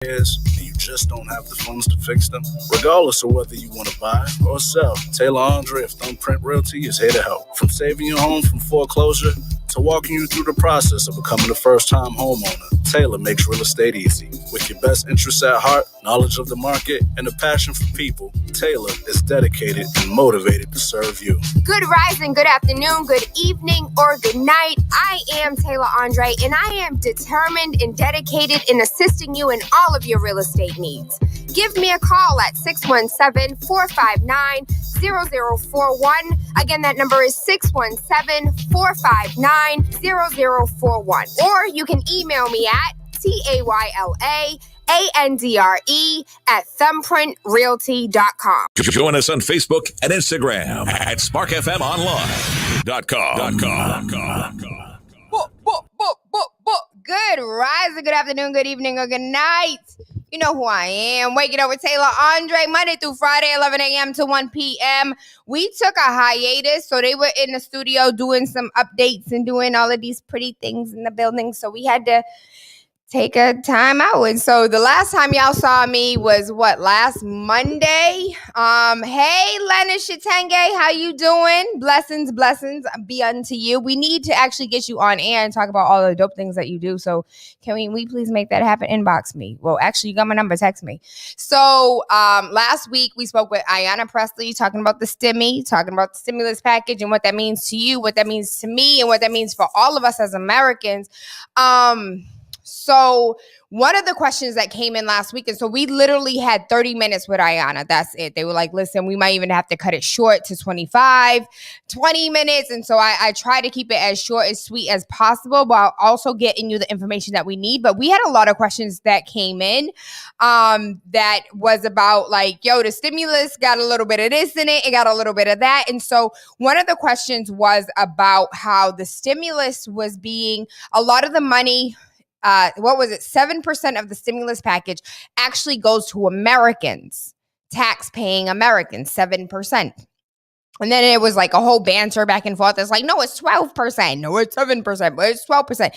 is and you just don't have the funds to fix them? Regardless of whether you want to buy or sell, Tayla Adrien of Thumbprint Realty is here to help. From saving your home from foreclosure to walking you through the process of becoming a first-time homeowner, Tayla makes real estate easy. With your best interests at heart, knowledge of the market, and a passion for people, Tayla is dedicated and motivated to serve you. Good rising, good afternoon, good evening, or good night. I am Tayla Adrien, and I am determined and dedicated in assisting you in all of your real estate needs. Give me a call at 617-459-0041. Again, that number is 617-459-0041. Or you can email me at TAYLAAndre@thumbprintrealty.com. Join us on Facebook and Instagram at sparkfmonline.com. Good rising, good afternoon, good evening, or good night. You know who I am. Waking up with Tayla Adrien, Monday through Friday, 11 a.m. to 1 p.m. We took a hiatus, so they were in the studio doing some updates and doing all of these pretty things in the building, so we had to take a time out. And so the last time y'all saw me was last Monday. Hey, Leonard Shatenge, how you doing? Blessings be unto you. We need to actually get you on air and talk about all the dope things that you do. So can we please make that happen? Inbox me. Well, actually, you got my number. Text me. So last week we spoke with Ayanna Presley, talking about the stimulus package and what that means to you, what that means to me, and what that means for all of us as Americans. So one of the questions that came in last week, and so we literally had 30 minutes with Ayanna. That's it. They were like, listen, we might even have to cut it short to 20 minutes. And so I try to keep it as short and sweet as possible, while also getting you the information that we need. But we had a lot of questions that came in that was about like, the stimulus got a little bit of this in it. It got a little bit of that. And so one of the questions was about how the stimulus was being, a lot of the money, 7% of the stimulus package actually goes to Americans, tax-paying Americans, 7%. And then it was like a whole banter back and forth. It's like, no, it's 12%. No, it's 7%, but it's 12%.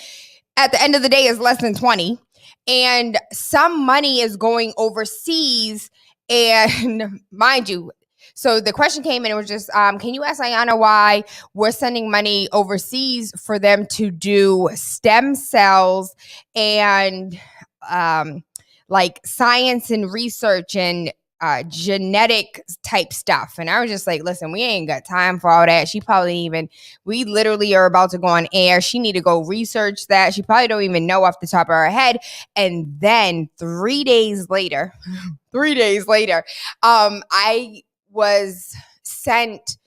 At the end of the day, it's less than 20. And some money is going overseas. And mind you, so the question came in, it was just, can you ask Ayanna why we're sending money overseas for them to do stem cells and like science and research and genetic type stuff? And I was just like, listen, we ain't got time for all that. We literally are about to go on air. She need to go research that. She probably don't even know off the top of her head. And then 3 days later, I was sent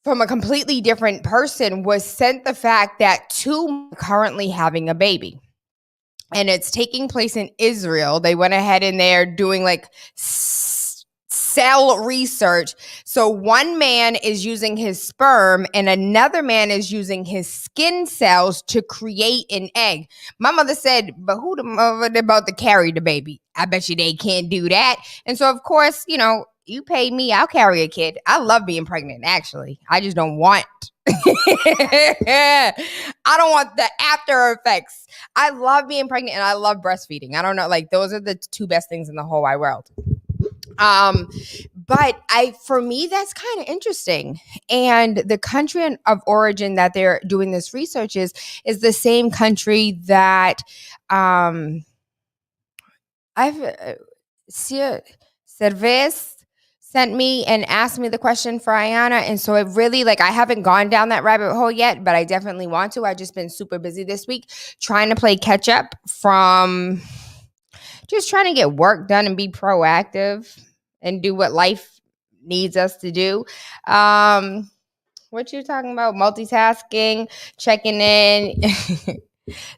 from a completely different person, was sent the fact that two are currently having a baby. And it's taking place in Israel. They went ahead and they're doing like cell research. So one man is using his sperm and another man is using his skin cells to create an egg. My mother said, but who the mother about to carry the baby? I bet you they can't do that. And so, of course, you pay me, I'll carry a kid. I love being pregnant, actually. I just don't want I don't want the after effects. I love being pregnant and I love breastfeeding. I don't know, like those are the two best things in the whole wide world. But for me, that's kind of interesting. And the country of origin that they're doing this research is the same country that Cervez sent me and asked me the question for Ayanna. And so it really, I haven't gone down that rabbit hole yet, but I definitely want to. I've just been super busy this week trying to play catch up from just trying to get work done and be proactive and do what life needs us to do. What you talking about? Multitasking, checking in.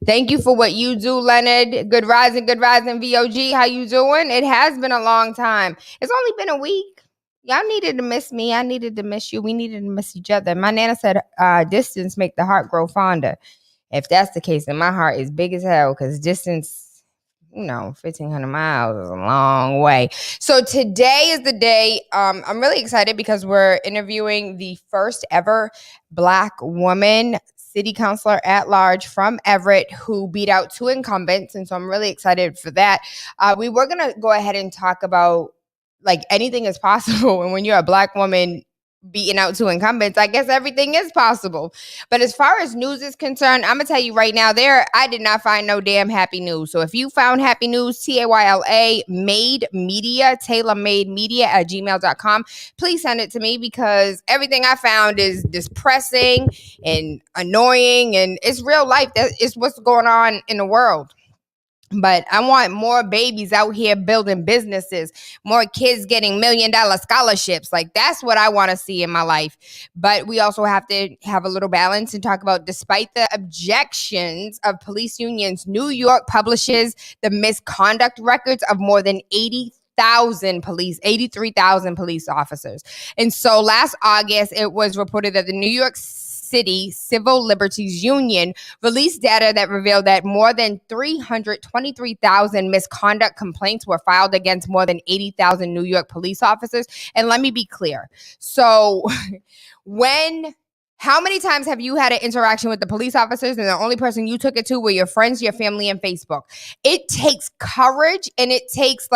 Thank you for what you do, Leonard. Good rising, VOG. How you doing? It has been a long time. It's only been a week. Y'all needed to miss me. I needed to miss you. We needed to miss each other. My nana said, distance make the heart grow fonder. If that's the case, then my heart is big as hell because distance, 1,500 miles is a long way. So today is the day. I'm really excited because we're interviewing the first ever Black woman city councilor at large from Everett who beat out 2 incumbents. And so I'm really excited for that. We were going to go ahead and talk about like anything is possible. And when you're a Black woman beating out 2 incumbents, I guess everything is possible. But as far as news is concerned, I'm gonna tell you right now, I did not find no damn happy news. So if you found happy news, Tayla made media, Tayla made media at gmail.com, please send it to me, because everything I found is depressing and annoying, and it's real life. That is what's going on in the world. But I want more babies out here building businesses, more kids getting $1 million scholarships. Like, that's what I want to see in my life. But we also have to have a little balance and talk about, despite the objections of police unions, New York publishes the misconduct records of more than 83,000 police officers. And so last August, it was reported that the New York City Civil Liberties Union released data that revealed that more than 323,000 misconduct complaints were filed against more than 80,000 New York police officers. And let me be clear. So how many times have you had an interaction with the police officers and the only person you took it to were your friends, your family, and Facebook? It takes courage, and it takes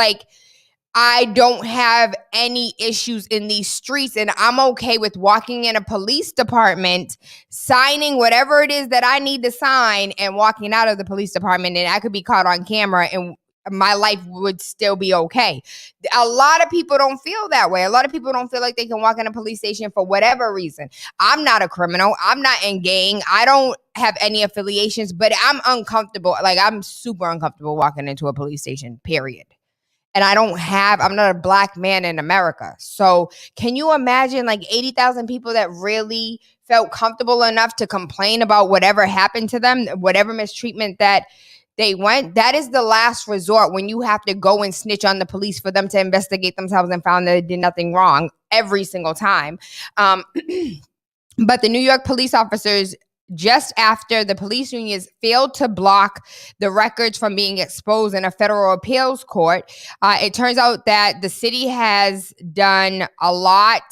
I don't have any issues in these streets, and I'm okay with walking in a police department, signing whatever it is that I need to sign, and walking out of the police department, and I could be caught on camera and my life would still be okay. A lot of people don't feel that way. A lot of people don't feel like they can walk in a police station for whatever reason. I'm not a criminal. I'm not in gang. I don't have any affiliations, but I'm uncomfortable. Like, I'm super uncomfortable walking into a police station, period. And I'm not a Black man in America. So can you imagine 80,000 people that really felt comfortable enough to complain about whatever happened to them, whatever mistreatment that they went? That is the last resort, when you have to go and snitch on the police for them to investigate themselves and found that they did nothing wrong every single time. But the New York police officers, just after the police unions failed to block the records from being exposed in a federal appeals court, it turns out that the city has done a lot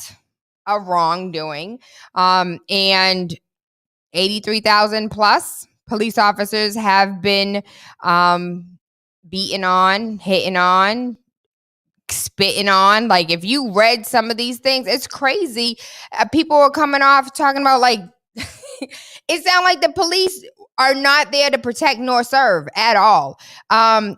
of wrongdoing, and 83,000 plus police officers have been beaten on, hitting on, spitting on. Like, if you read some of these things, it's crazy. People are coming off talking about it sounds like the police are not there to protect nor serve at all.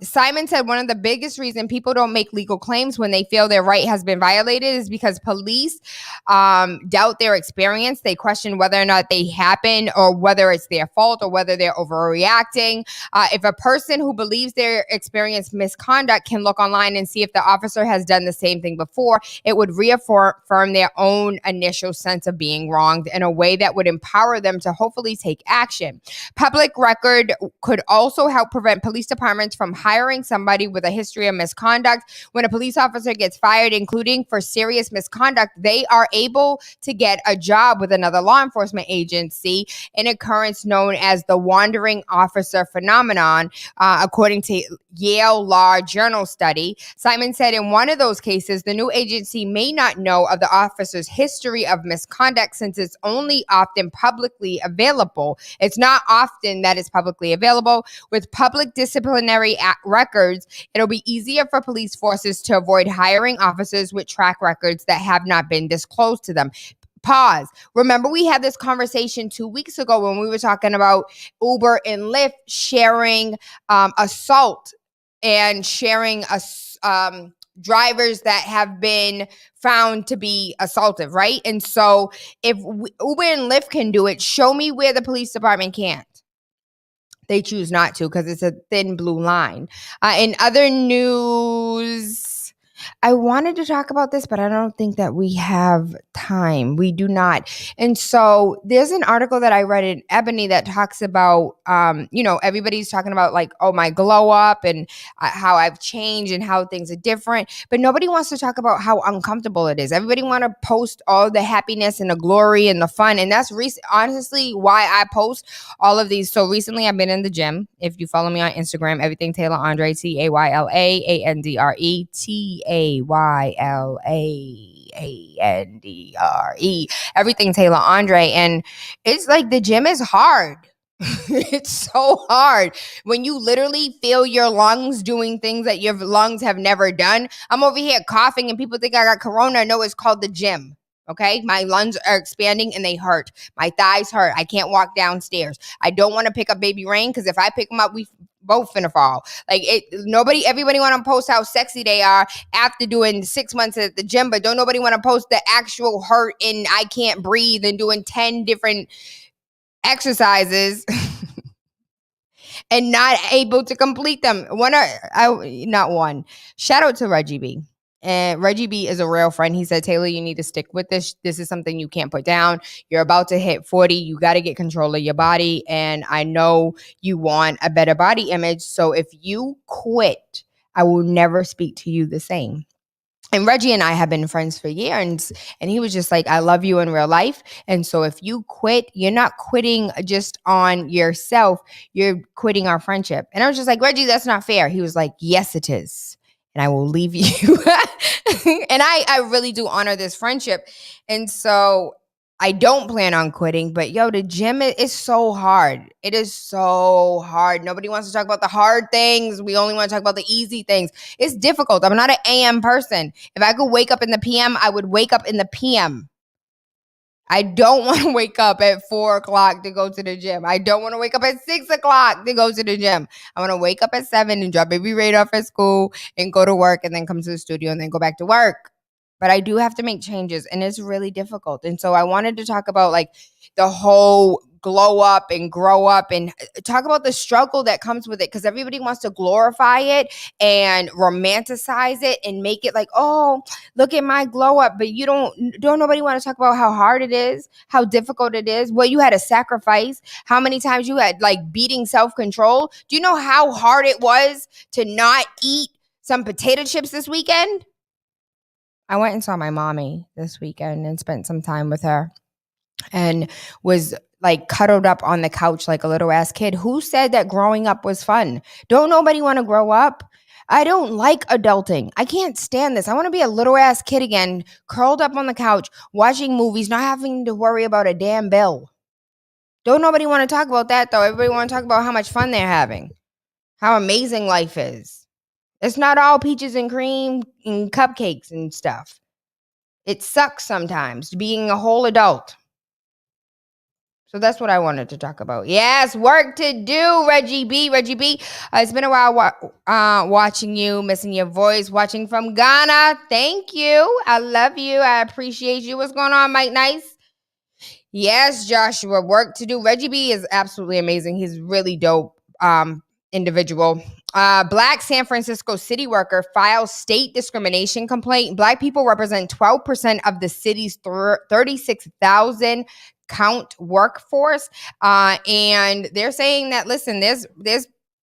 Simon said one of the biggest reasons people don't make legal claims when they feel their right has been violated is because police doubt their experience. They question whether or not they happen, or whether it's their fault, or whether they're overreacting. If a person who believes their experienced misconduct can look online and see if the officer has done the same thing before, it would reaffirm their own initial sense of being wronged in a way that would empower them to hopefully take action. Public record could also help prevent police departments from hiring somebody with a history of misconduct. When a police officer gets fired, including for serious misconduct, they are able to get a job with another law enforcement agency, an occurrence known as the wandering officer phenomenon, according to Yale Law Journal study. Simon said in one of those cases, the new agency may not know of the officer's history of misconduct since it's only often publicly available. It's not often that is publicly available. With public disciplinary records, it'll be easier for police forces to avoid hiring officers with track records that have not been disclosed to them. Pause. Remember, we had this conversation 2 weeks ago when we were talking about Uber and Lyft sharing assault and sharing drivers that have been found to be assaultive, right? And so if Uber and Lyft can do it, show me where the police department can't. They choose not to because it's a thin blue line. In other news, I wanted to talk about this, but I don't think that we have time. We do not. And so there's an article that I read in Ebony that talks about, everybody's talking about my glow up and how I've changed and how things are different. But nobody wants to talk about how uncomfortable it is. Everybody want to post all the happiness and the glory and the fun. And that's honestly why I post all of these. So recently I've been in the gym. If you follow me on Instagram, everything Tayla Andre, Tayla Andre, Tandre. Everything Tayla Andre. And it's like the gym is hard. It's so hard when you literally feel your lungs doing things that your lungs have never done. I'm over here coughing and people think I got corona. No, it's called the gym. Okay, my lungs are expanding and they hurt. My thighs hurt. I can't walk downstairs. I don't want to pick up baby Rain because if I pick him up, we both finna fall. Like everybody want to post how sexy they are after doing 6 months at the gym, but don't nobody want to post the actual hurt and I can't breathe and doing 10 different exercises and not able to complete them. Not one. Shout out to Reggie B. And Reggie B is a real friend. He said, Tayla, you need to stick with this. This is something you can't put down. You're about to hit 40. You got to get control of your body. And I know you want a better body image. So if you quit, I will never speak to you the same. And Reggie and I have been friends for years, and he was just like, I love you in real life. And so if you quit, you're not quitting just on yourself, you're quitting our friendship. And I was just like, Reggie, that's not fair. He was like, yes, it is. And I will leave you. And I really do honor this friendship. And so I don't plan on quitting, but the gym is so hard. It is so hard. Nobody wants to talk about the hard things. We only want to talk about the easy things. It's difficult. I'm not an AM person. If I could wake up in the PM, I would wake up in the PM. I don't want to wake up at 4 o'clock to go to the gym. I don't want to wake up at 6 o'clock to go to the gym. I want to wake up at 7 and drop baby Rain off at school and go to work and then come to the studio and then go back to work. But I do have to make changes and it's really difficult. And so I wanted to talk about like the whole glow up and grow up and talk about the struggle that comes with it, because everybody wants to glorify it and romanticize it and make it like, oh, look at my glow up. But don't nobody want to talk about how hard it is, how difficult it is, what you had to sacrifice, how many times you had like beating self-control. Do you know how hard it was to not eat some potato chips this weekend? I went and saw my mommy this weekend and spent some time with her and was like cuddled up on the couch like a little ass kid. Who said that growing up was fun? Don't nobody want to grow up? I don't like adulting. I can't stand this. I want to be a little ass kid again, curled up on the couch, watching movies, not having to worry about a damn bill. Don't nobody want to talk about that though. Everybody want to talk about how much fun they're having, how amazing life is. It's not all peaches and cream and cupcakes and stuff. It sucks sometimes being a whole adult. So that's what I wanted to talk about. Yes, work to do, Reggie B. Reggie B. It's been a while watching you, missing your voice, watching from Ghana. Thank you. I love you. I appreciate you. What's going on, Mike Nice? Yes, Joshua, work to do. Reggie B is absolutely amazing. He's really dope individual. Black San Francisco city worker files state discrimination complaint. Black people represent 12% of the city's 36,000 count workforce. And they're saying that, listen, there's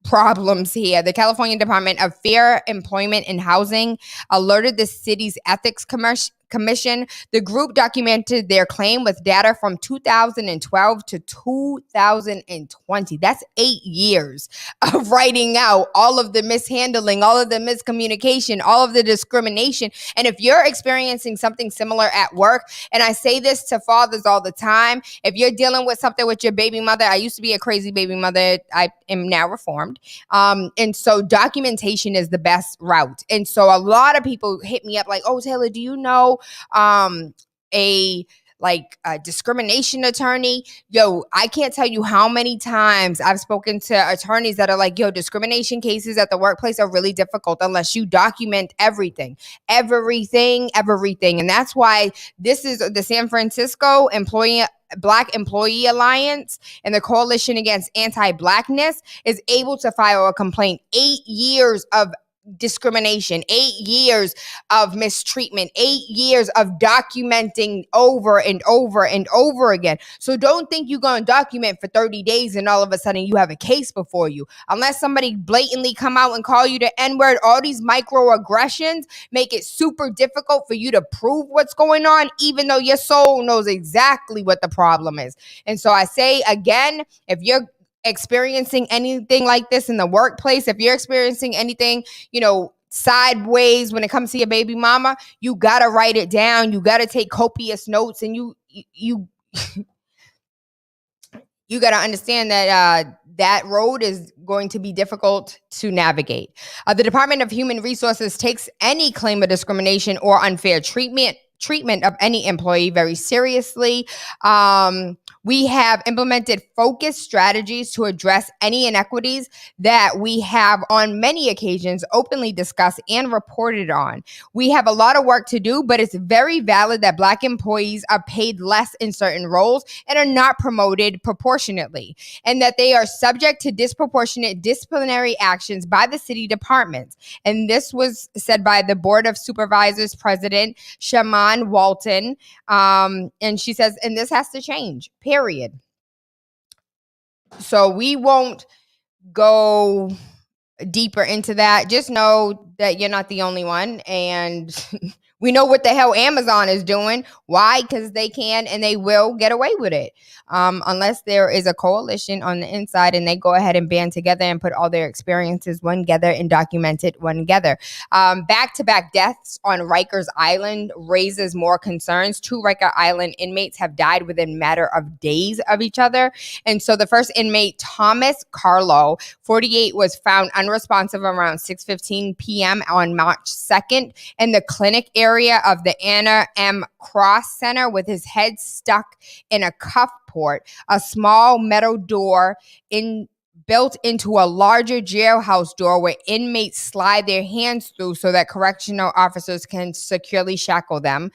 problems here. The California Department of Fair Employment and Housing alerted the city's ethics commission. The group documented their claim with data from 2012 to 2020. That's 8 years of writing out all of the mishandling, all of the miscommunication, all of the discrimination. And if you're experiencing something similar at work, and I say this to fathers all the time, if you're dealing with something with your baby mother, I used to be a crazy baby mother. I am now reformed. And so documentation is the best route. And so a lot of people hit me up like, oh, Tayla, do you know a discrimination attorney? Yo, I can't tell you how many times I've spoken to attorneys that are like, yo, discrimination cases at the workplace are really difficult unless you document everything. And that's why this is the San Francisco Black Employee Alliance and the Coalition Against Anti-Blackness is able to file a complaint. 8 years of discrimination, 8 years of mistreatment, 8 years of documenting over and over and over again. So don't think you're going to document for 30 days and all of a sudden you have a case before you. Unless somebody blatantly come out and call you the N-word, all these microaggressions make it super difficult for you to prove what's going on, even though your soul knows exactly what the problem is. And so I say again, if you're experiencing anything like this in the workplace, if you're experiencing anything, sideways when it comes to your baby mama, you gotta write it down. You gotta take copious notes, and you gotta understand that that road is going to be difficult to navigate. The Department of Human Resources takes any claim of discrimination or unfair treatment of any employee very seriously. We have implemented focused strategies to address any inequities that we have on many occasions openly discussed and reported on. We have a lot of work to do, but it's very valid that Black employees are paid less in certain roles and are not promoted proportionately, and that they are subject to disproportionate disciplinary actions by the city departments. And this was said by the Board of Supervisors President, Shaman Walton. And she says, and this has to change, period. So we won't go deeper into that. Just know that you're not the only one. And we know what the hell Amazon is doing. Why? Because they can and they will get away with it. Unless there is a coalition on the inside and they go ahead and band together and put all their experiences one together and document it one together. Back-to-back deaths on Rikers Island raises more concerns. 2 Rikers Island inmates have died within a matter of days of each other. And so the first inmate, Thomas Carlo, 48, was found unresponsive around 6:15 p.m. on March 2nd in the clinic area of the Anna M. Cross Center with his head stuck in a cuff port, a small metal door built into a larger jailhouse door where inmates slide their hands through so that correctional officers can securely shackle them.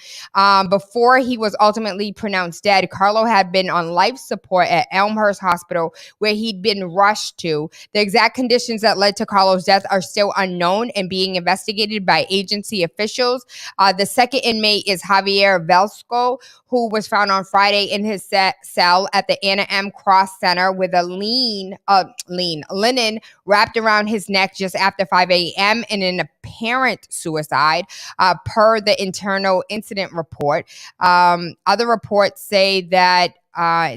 Before he was ultimately pronounced dead, Carlo had been on life support at Elmhurst Hospital, where he'd been rushed to. The exact conditions that led to Carlo's death are still unknown and being investigated by agency officials. The second inmate is Javier Velsko, who was found on Friday in his cell at the Anna M. Cross Center with a linen wrapped around his neck just after 5 a.m. in an apparent suicide, per the internal incident report. Other reports say that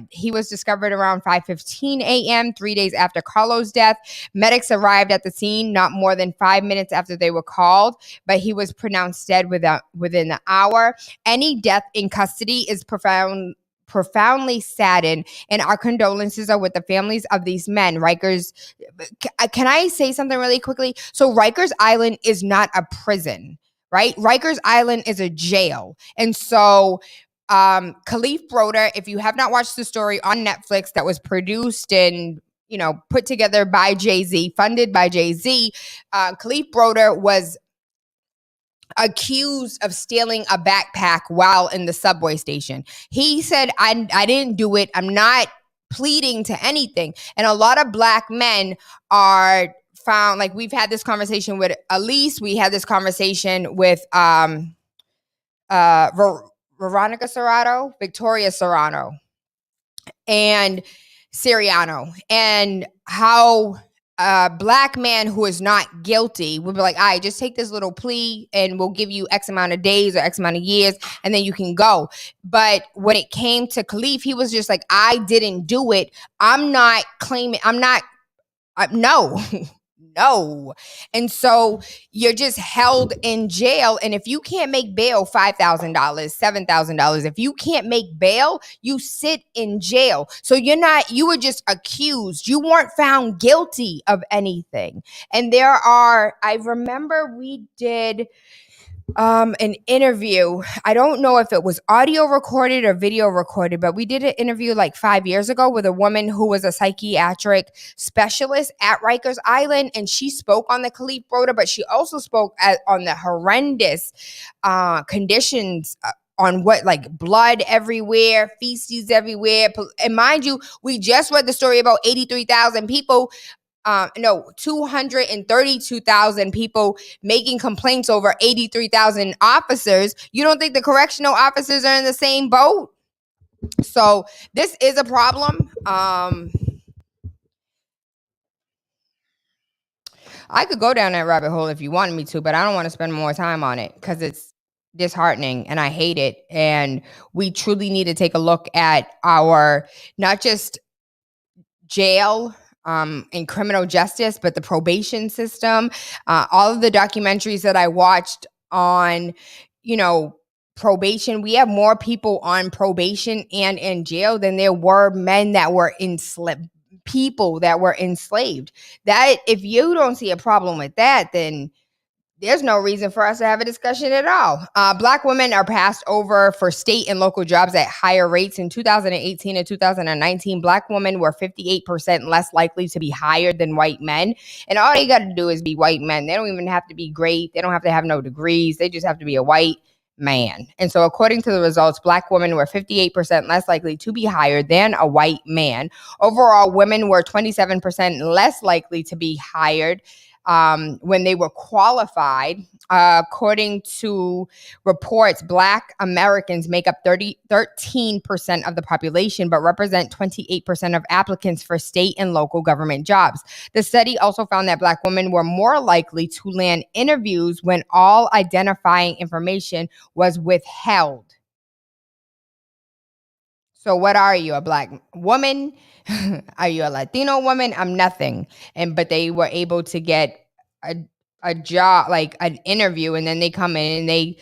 he was discovered around 5:15 a.m., 3 days after Carlo's death. Medics arrived at the scene not more than 5 minutes after they were called, but he was pronounced dead within the hour. Any death in custody is profoundly saddened, and our condolences are with the families of these men. Rikers, can I say something really quickly? So Rikers Island is not a prison, right? Rikers Island is a jail. And so Khalif Broder, if you have not watched the story on Netflix that was produced and put together by Jay-Z, funded by Jay-Z, Khalif Broder was accused of stealing a backpack while in the subway station. He said, I didn't do it. I'm not pleading to anything. And a lot of Black men are found, like we've had this conversation with Elise. We had this conversation with Veronica Serrato, Victoria Serrano, and Siriano, and how a Black man who is not guilty would be like, all right, just take this little plea and we'll give you X amount of days or X amount of years and then you can go. But when it came to Khalif, he was just like, I didn't do it. I'm not claiming, no. No. And so you're just held in jail. And if you can't make bail, $5,000, $7,000, if you can't make bail, you sit in jail. So you were just accused. You weren't found guilty of anything. And I remember we did an interview. I don't know if it was audio recorded or video recorded, but we did an interview like 5 years ago with a woman who was a psychiatric specialist at Rikers Island, and she spoke on the Khalif Broder, but she also spoke on the horrendous conditions on blood everywhere, feces everywhere. And mind you, we just read the story about 83,000 people. 232,000 people making complaints over 83,000 officers. You don't think the correctional officers are in the same boat? So this is a problem. I could go down that rabbit hole if you wanted me to, but I don't want to spend more time on it because it's disheartening and I hate it. And we truly need to take a look at our, not just jail in criminal justice, but the probation system, all of the documentaries that I watched on, probation, we have more people on probation and in jail than there were men that were enslaved, people that were enslaved. That if you don't see a problem with that, then there's no reason for us to have a discussion at all. Black women are passed over for state and local jobs at higher rates. In 2018 and 2019, Black women were 58% less likely to be hired than white men. And all they got to do is be white men. They don't even have to be great. They don't have to have no degrees. They just have to be a white man. And so according to the results, Black women were 58% less likely to be hired than a white man. Overall, women were 27% less likely to be hired when they were qualified. According to reports, Black Americans make up 13% of the population, but represent 28% of applicants for state and local government jobs. The study also found that Black women were more likely to land interviews when all identifying information was withheld. So what are you, a Black woman? Are you a Latino woman? I'm nothing. But they were able to get a job, like an interview, and then they come in and they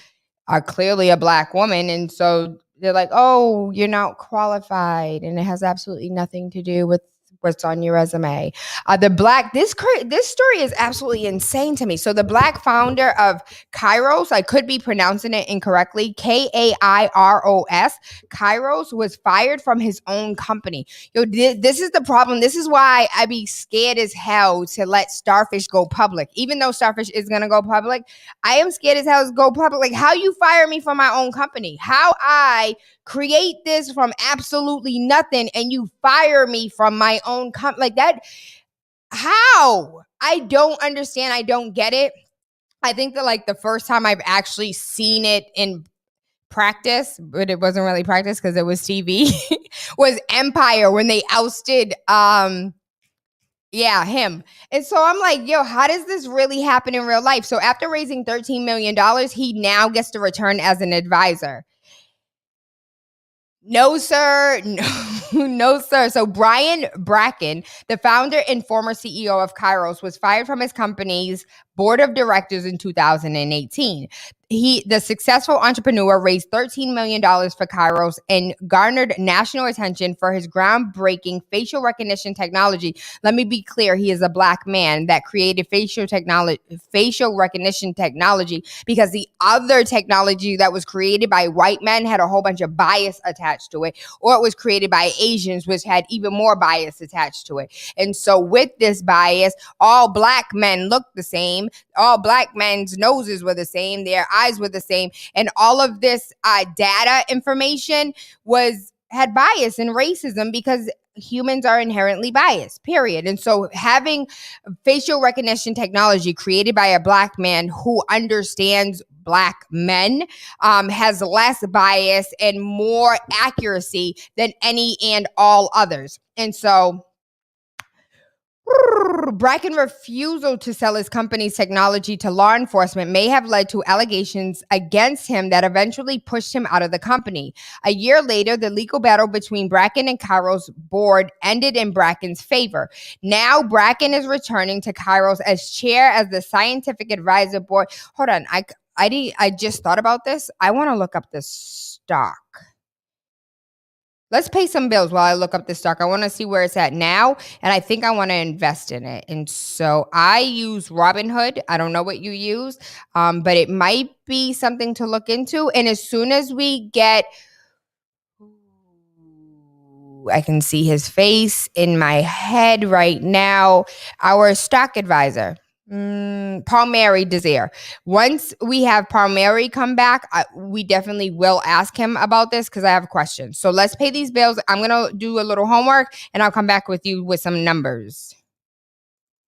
are clearly a Black woman. And so they're like, oh, you're not qualified. And it has absolutely nothing to do with what's on your resume. This story is absolutely insane to me. So the Black founder of Kairos, I could be pronouncing it incorrectly, Kairos, Kairos was fired from his own company. This is the problem. This is why I be scared as hell to let Starfish go public. Even though Starfish is going to go public, I am scared as hell to go public. Like, how you fire me from my own company? How I create this from absolutely nothing and you fire me from my own company? Like that, how? I don't understand. I don't get it. I think that like the first time I've actually seen it in practice, but it wasn't really practice because it was TV, was Empire when they ousted him. And so I'm like, yo, how does this really happen in real life? So after raising $13 million, he now gets to return as an advisor. No, sir. No, sir. So Brian Bracken, the founder and former CEO of Kairos, was fired from his company's board of directors in 2018. The successful entrepreneur raised $13 million for Kairos and garnered national attention for his groundbreaking facial recognition technology. Let me be clear. He is a Black man that created facial recognition technology, because the other technology that was created by white men had a whole bunch of bias attached to it, or it was created by Asians, which had even more bias attached to it. And so with this bias, all Black men looked the same. All Black men's noses were the same. Their eyes were the same. And all of this data information had bias and racism, because humans are inherently biased, period. And so having facial recognition technology created by a Black man who understands Black men has less bias and more accuracy than any and all others. And so Bracken's refusal to sell his company's technology to law enforcement may have led to allegations against him that eventually pushed him out of the company. A year later, the legal battle between Bracken and Kairos board ended in Bracken's favor. Now, Bracken is returning to Kairos as chair as the scientific advisor board. Hold on, I just thought about this. I want to look up this stock. Let's pay some bills while I look up this stock. I want to see where it's at now, and I think I want to invest in it. And so I use Robinhood. I don't know what you use, but it might be something to look into. And as soon as we get, I can see his face in my head right now, our stock advisor, Palmieri Desire. Once we have Palmieri come back, we definitely will ask him about this, because I have questions. So let's pay these bills. I'm going to do a little homework, and I'll come back with you with some numbers.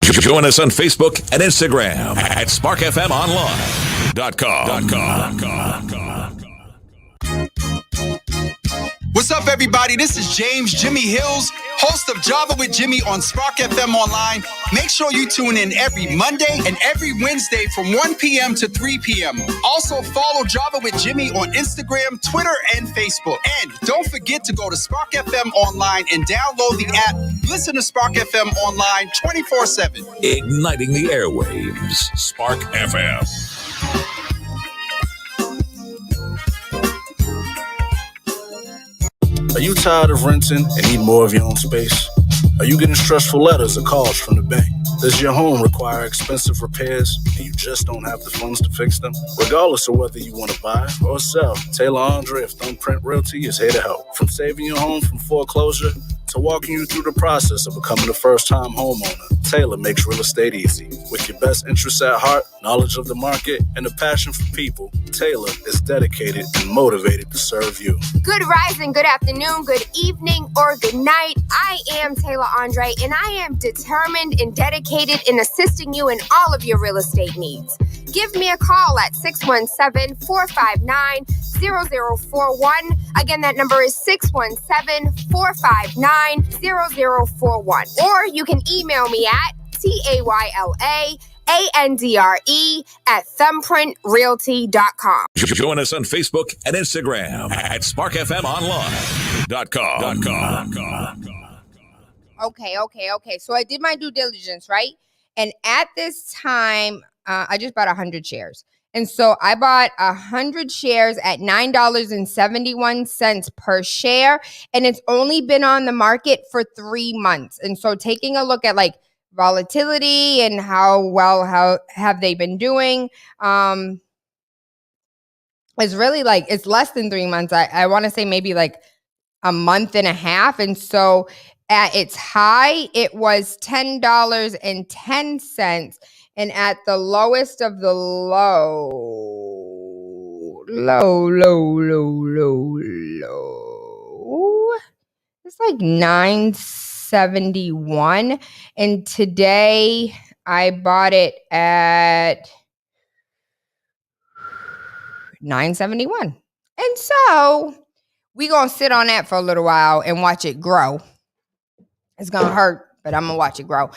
Join us on Facebook and Instagram at sparkfmonline.com. What's up, everybody? This is James Jimmy Hills, host of Java with Jimmy on Spark FM Online. Make sure you tune in every Monday and every Wednesday from 1 p.m. to 3 p.m. Also, follow Java with Jimmy on Instagram, Twitter, and Facebook. And don't forget to go to Spark FM Online and download the app. Listen to Spark FM Online 24/7. Igniting the airwaves. Spark FM. Are you tired of renting and need more of your own space? Are you getting stressful letters or calls from the bank? Does your home require expensive repairs and you just don't have the funds to fix them? Regardless of whether you want to buy or sell, Tayla Adrien of Thumbprint Realty is here to help. From saving your home from foreclosure to walking you through the process of becoming a first-time homeowner, Tayla makes real estate easy. With your best interests at heart, knowledge of the market, and a passion for people, Tayla is dedicated and motivated to serve you. Good rising, good afternoon, good evening, or good night. I am Tayla Adrien, and I am determined and dedicated in assisting you in all of your real estate needs. Give me a call at 617-459-0041. Again, that number is 617-459-0041. Or you can email me at TAYLAANDRE@thumbprintrealty.com. Join us on Facebook and Instagram at sparkfmonline.com. Okay. So I did my due diligence, right? And at this time, I just bought 100 shares. And so I bought 100 shares at $9.71 per share. And it's only been on the market for 3 months. And so taking a look at like volatility and how have they been doing, it's really like, it's less than 3 months. I want to say maybe like a month and a half. And so at its high, it was $10.10. And at the lowest of the low, it's like $9.71. And today I bought it at $9.71. And so we gonna sit on that for a little while and watch it grow. It's gonna hurt, but I'm gonna watch it grow.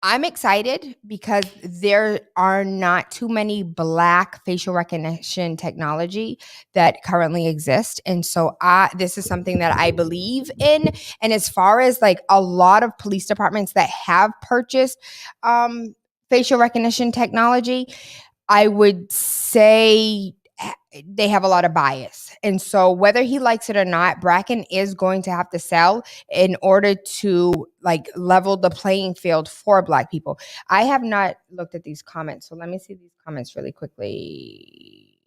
I'm excited because there are not too many Black facial recognition technology that currently exist. And so this is something that I believe in. And as far as like a lot of police departments that have purchased facial recognition technology, I would say they have a lot of bias. And so whether he likes it or not, Bracken is going to have to sell in order to like level the playing field for Black people. I have not looked at these comments. So let me see these comments really quickly.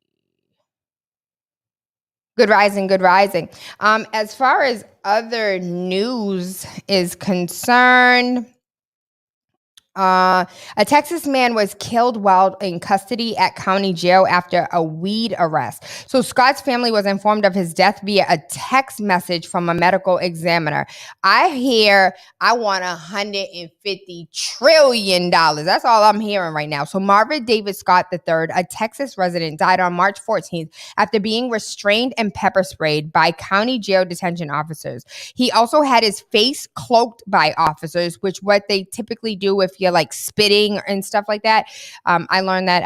Good rising. As far as other news is concerned, a Texas man was killed while in custody at county jail after a weed arrest. So Scott's family was informed of his death via a text message from a medical examiner. I hear I want $150 trillion. That's all I'm hearing right now. So Marvin David Scott III, a Texas resident, died on March 14th after being restrained and pepper sprayed by county jail detention officers. He also had his face cloaked by officers, which what they typically do if you're like spitting and stuff like that. I learned that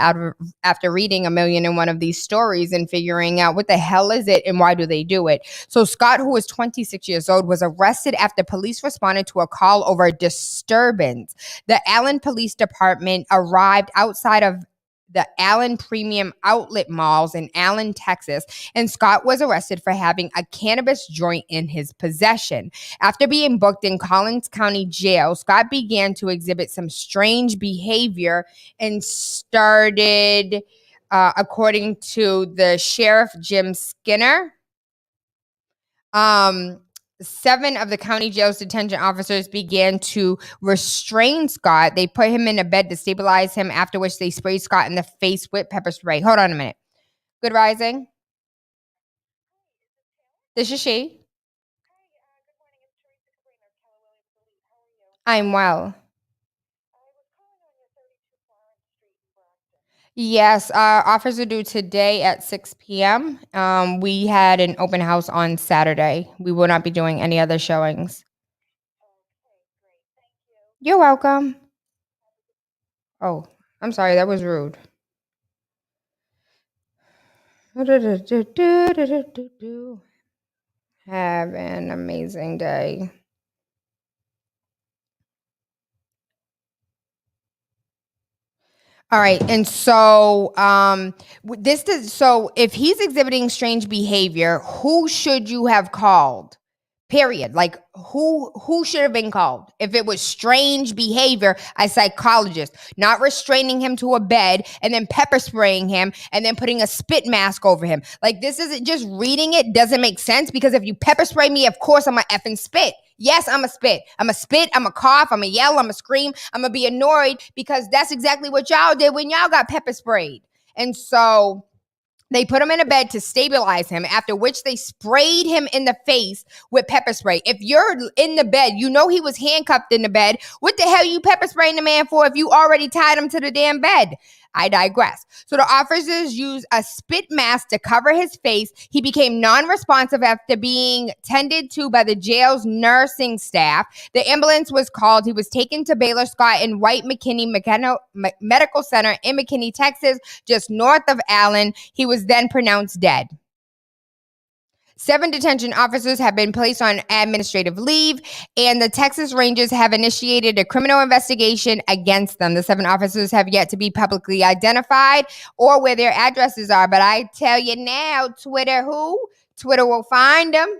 after reading 1,000,001 of these stories and figuring out what the hell is it and why do they do it. So Scott, who was 26 years old, was arrested after police responded to a call over a disturbance. The Allen Police Department arrived outside of the Allen Premium Outlet Malls in Allen, Texas, and Scott was arrested for having a cannabis joint in his possession. After being booked in Collins County Jail, Scott began to exhibit some strange behavior and started, according to the sheriff, Jim Skinner, 7 of the county jail's detention officers began to restrain Scott. They put him in a bed to stabilize him, after which they sprayed Scott in the face with pepper spray. Hold on a minute. Good rising. This is she. I'm well. Yes, offers are due today at 6 p.m. We had an open house on Saturday. We will not be doing any other showings. You're welcome. Oh, I'm sorry, that was rude. Have an amazing day. All right, and so so if he's exhibiting strange behavior, who should you have called? Period. Like who should have been called? If it was strange behavior, a psychologist, not restraining him to a bed and then pepper spraying him and then putting a spit mask over him. Like this isn't just reading it doesn't make sense because if you pepper spray me, of course I'm a effing spit. Yes, I'm a spit. I'm a spit. I'm a cough. I'm a yell. I'm a scream. I'm gonna be annoyed because that's exactly what y'all did when y'all got pepper sprayed. And so they put him in a bed to stabilize him, after which they sprayed him in the face with pepper spray. If you're in the bed, you know he was handcuffed in the bed. What the hell you pepper spraying the man for if you already tied him to the damn bed? I digress. So the officers used a spit mask to cover his face. He became non-responsive after being tended to by the jail's nursing staff. The ambulance was called. He was taken to Baylor Scott and White McKinney Medical Center in McKinney, Texas, just north of Allen. He was then pronounced dead. 7 detention officers have been placed on administrative leave, and the Texas Rangers have initiated a criminal investigation against them. The 7 officers have yet to be publicly identified or where their addresses are, but I tell you now, Twitter will find them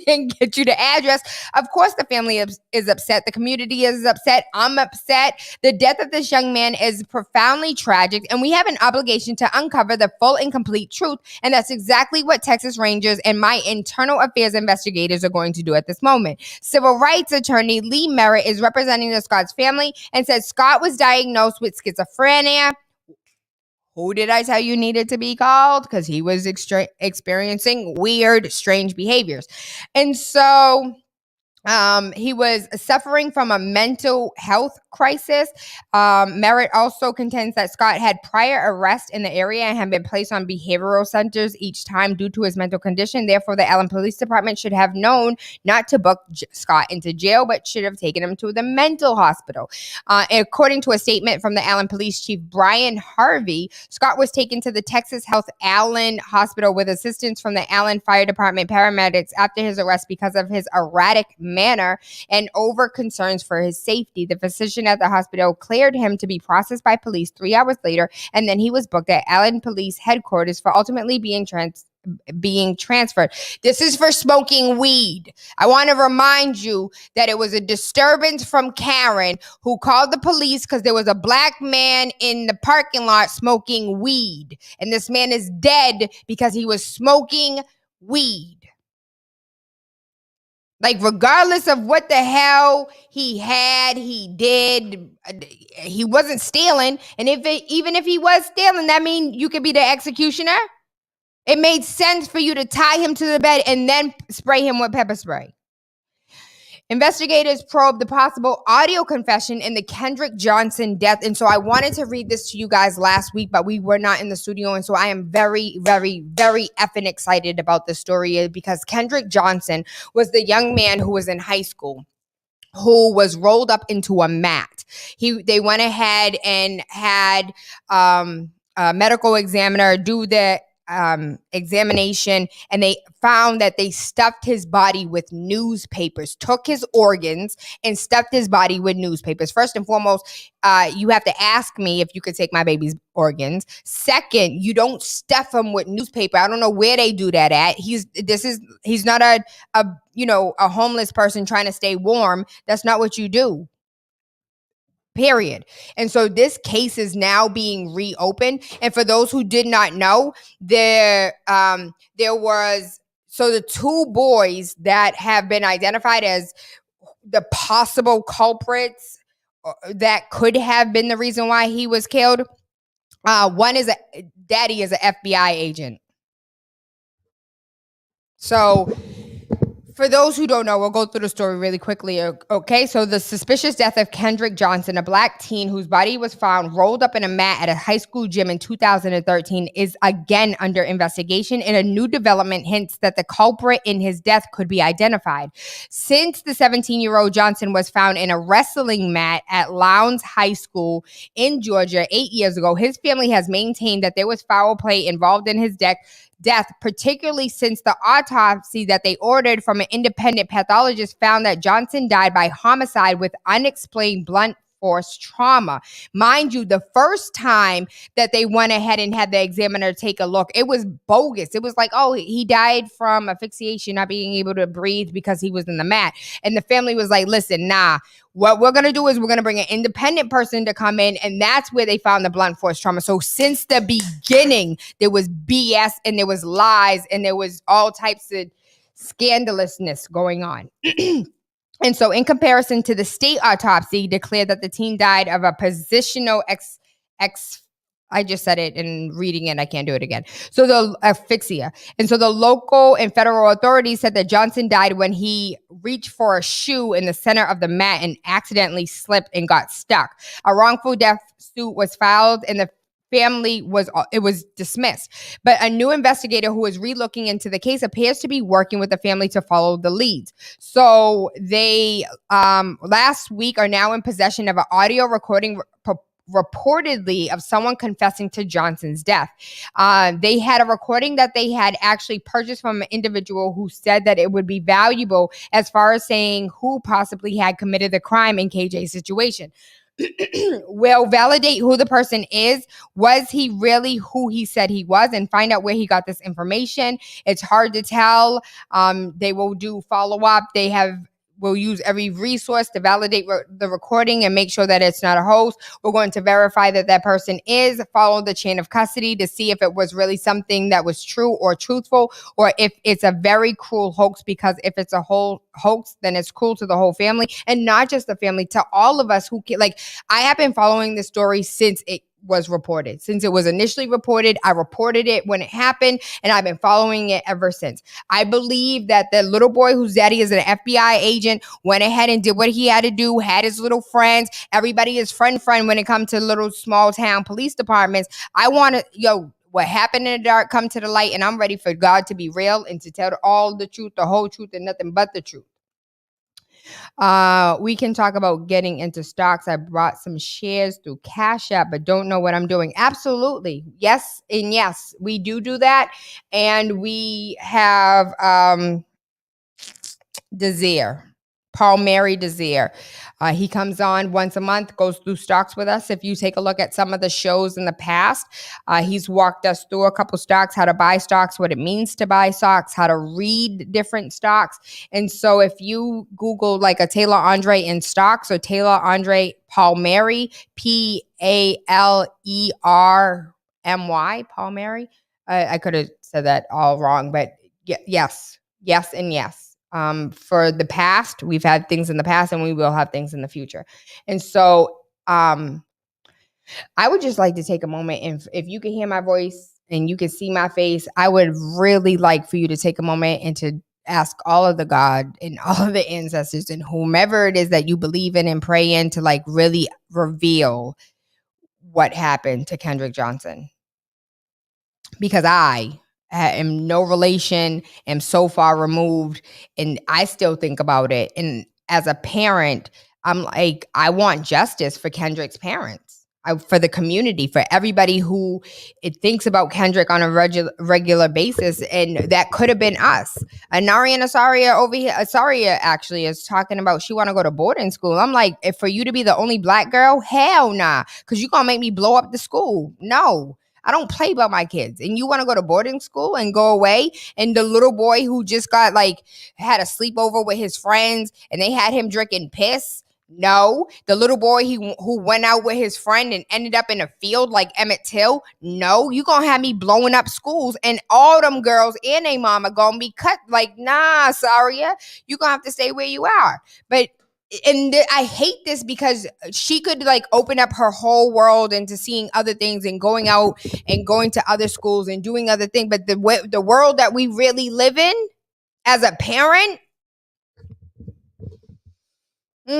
and get you the address. Of course, the family is upset. The community is upset. I'm upset. The death of this young man is profoundly tragic, and we have an obligation to uncover the full and complete truth. And that's exactly what Texas Rangers and my internal affairs investigators are going to do at this moment. Civil rights attorney Lee Merritt is representing the Scott's family and said Scott was diagnosed with schizophrenia. Who did I tell you needed to be called? Because he was experiencing weird, strange behaviors. And so he was suffering from a mental health crisis. Merritt also contends that Scott had prior arrests in the area and had been placed on behavioral centers each time due to his mental condition. Therefore, the Allen Police Department should have known not to book Scott into jail, but should have taken him to the mental hospital. According to a statement from the Allen Police Chief Brian Harvey, Scott was taken to the Texas Health Allen Hospital with assistance from the Allen Fire Department paramedics after his arrest because of his erratic manner and over concerns for his safety. The physician at the hospital cleared him to be processed by police 3 hours later, and then he was booked at Allen Police Headquarters for ultimately being transferred. This is for smoking weed. I want to remind you that it was a disturbance from Karen who called the police because there was a black man in the parking lot smoking weed, and this man is dead because he was smoking weed. Like, regardless of what the hell he did, he wasn't stealing. And even if he was stealing, that means you could be the executioner. It made sense for you to tie him to the bed and then spray him with pepper spray. Investigators probed the possible audio confession in the Kendrick Johnson death. And so I wanted to read this to you guys last week, but we were not in the studio. And so I am very, very, very effing excited about this story because Kendrick Johnson was the young man who was in high school who was rolled up into a mat. They went ahead and had a medical examiner do the examination, and they found that they stuffed his body with newspapers, took his organs and stuffed his body with newspapers. First and foremost, you have to ask me if you could take my baby's organs. Second, you don't stuff them with newspaper. I don't know where they do that at. He's not a homeless person trying to stay warm. That's not what you do. Period. And so this case is now being reopened. And for those who did not know, there was the 2 boys that have been identified as the possible culprits that could have been the reason why he was killed. One is daddy is an FBI agent. So For those who don't know, we'll go through the story really quickly. Okay, so the suspicious death of Kendrick Johnson, a black teen whose body was found rolled up in a mat at a high school gym in 2013, is again under investigation, and a new development hints that the culprit in his death could be identified. Since the 17-year-old Johnson was found in a wrestling mat at Lowndes High School in Georgia 8 years ago, his family has maintained that there was foul play involved in his death, particularly since the autopsy that they ordered from an independent pathologist found that Johnson died by homicide with unexplained blunt force trauma. Mind you, the first time that they went ahead and had the examiner take a look, it was bogus. It was like, oh, he died from asphyxiation, not being able to breathe because he was in the mat. And the family was like, listen, nah, what we're going to do is we're going to bring an independent person to come in, and that's where they found the blunt force trauma. So since the beginning, there was BS and there was lies and there was all types of scandalousness going on. And so in comparison to the state autopsy declared that the teen died of a positional I just said it and reading it, I can't do it again. So the asphyxia. And so the local and federal authorities said that Johnson died when he reached for a shoe in the center of the mat and accidentally slipped and got stuck. A wrongful death suit was filed and the family was dismissed. But a new investigator who is relooking into the case appears to be working with the family to follow the leads. So they last week are now in possession of an audio recording reportedly of someone confessing to Johnson's death. They had a recording that they had actually purchased from an individual who said that it would be valuable as far as saying who possibly had committed the crime in KJ's situation. Will validate who the person is. Was he really who he said he was, and find out where he got this information. It's hard to tell. They will do follow-up. We'll use every resource to validate the recording and make sure that it's not a hoax. We're going to verify that that person is, follow the chain of custody to see if it was really something that was true or truthful, or if it's a very cruel hoax, because if it's a whole hoax, then it's cruel to the whole family, and not just the family, to all of us who can. Like, I have been following this story since it was reported. Since it was initially reported, I reported it when it happened, and I've been following it ever since. I believe that the little boy whose daddy is an FBI agent went ahead and did what he had to do, had his little friends. Everybody is friend when it comes to little small town police departments. I want to, what happened in the dark come to the light, and I'm ready for God to be real and to tell all the truth, the whole truth, and nothing but the truth. We can talk about getting into stocks. I brought some shares through Cash App, but don't know what I'm doing. Absolutely. Yes. And yes, we do that. And we have Desire. Paul Mary Desire. He comes on once a month, goes through stocks with us. If you take a look at some of the shows in the past, he's walked us through a couple stocks, how to buy stocks, what it means to buy stocks, how to read different stocks. And so if you Google like a Tayla Andre in stocks, or Tayla Andre Paul Mary, Paleermy, Paul Mary. I could have said that all wrong, but yes, and yes. For the past, we've had things in the past, and we will have things in the future. And so I would just like to take a moment, and if you can hear my voice and you can see my face, I would really like for you to take a moment and to ask all of the God and all of the ancestors and whomever it is that you believe in and pray in to like really reveal what happened to Kendrick Johnson. Because I am no relation, am so far removed, and I still think about it. And as a parent, I'm like, I want justice for Kendrick's parents, for the community, for everybody who thinks about Kendrick on a regular basis, and that could have been us. Anari and Asaria over here, Asaria actually is talking about she want to go to boarding school. I'm like, if for you to be the only black girl, hell nah, because you're going to make me blow up the school. No. I don't play about my kids. And you want to go to boarding school and go away? And the little boy who just got had a sleepover with his friends and they had him drinking piss? No. The little boy who went out with his friend and ended up in a field like Emmett Till? No. You going to have me blowing up schools, and all them girls and their mama going to be cut. Like, nah, Saria, you going to have to stay where you are. But I hate this because she could open up her whole world into seeing other things and going out and going to other schools and doing other things. But the world that we really live in as a parent, A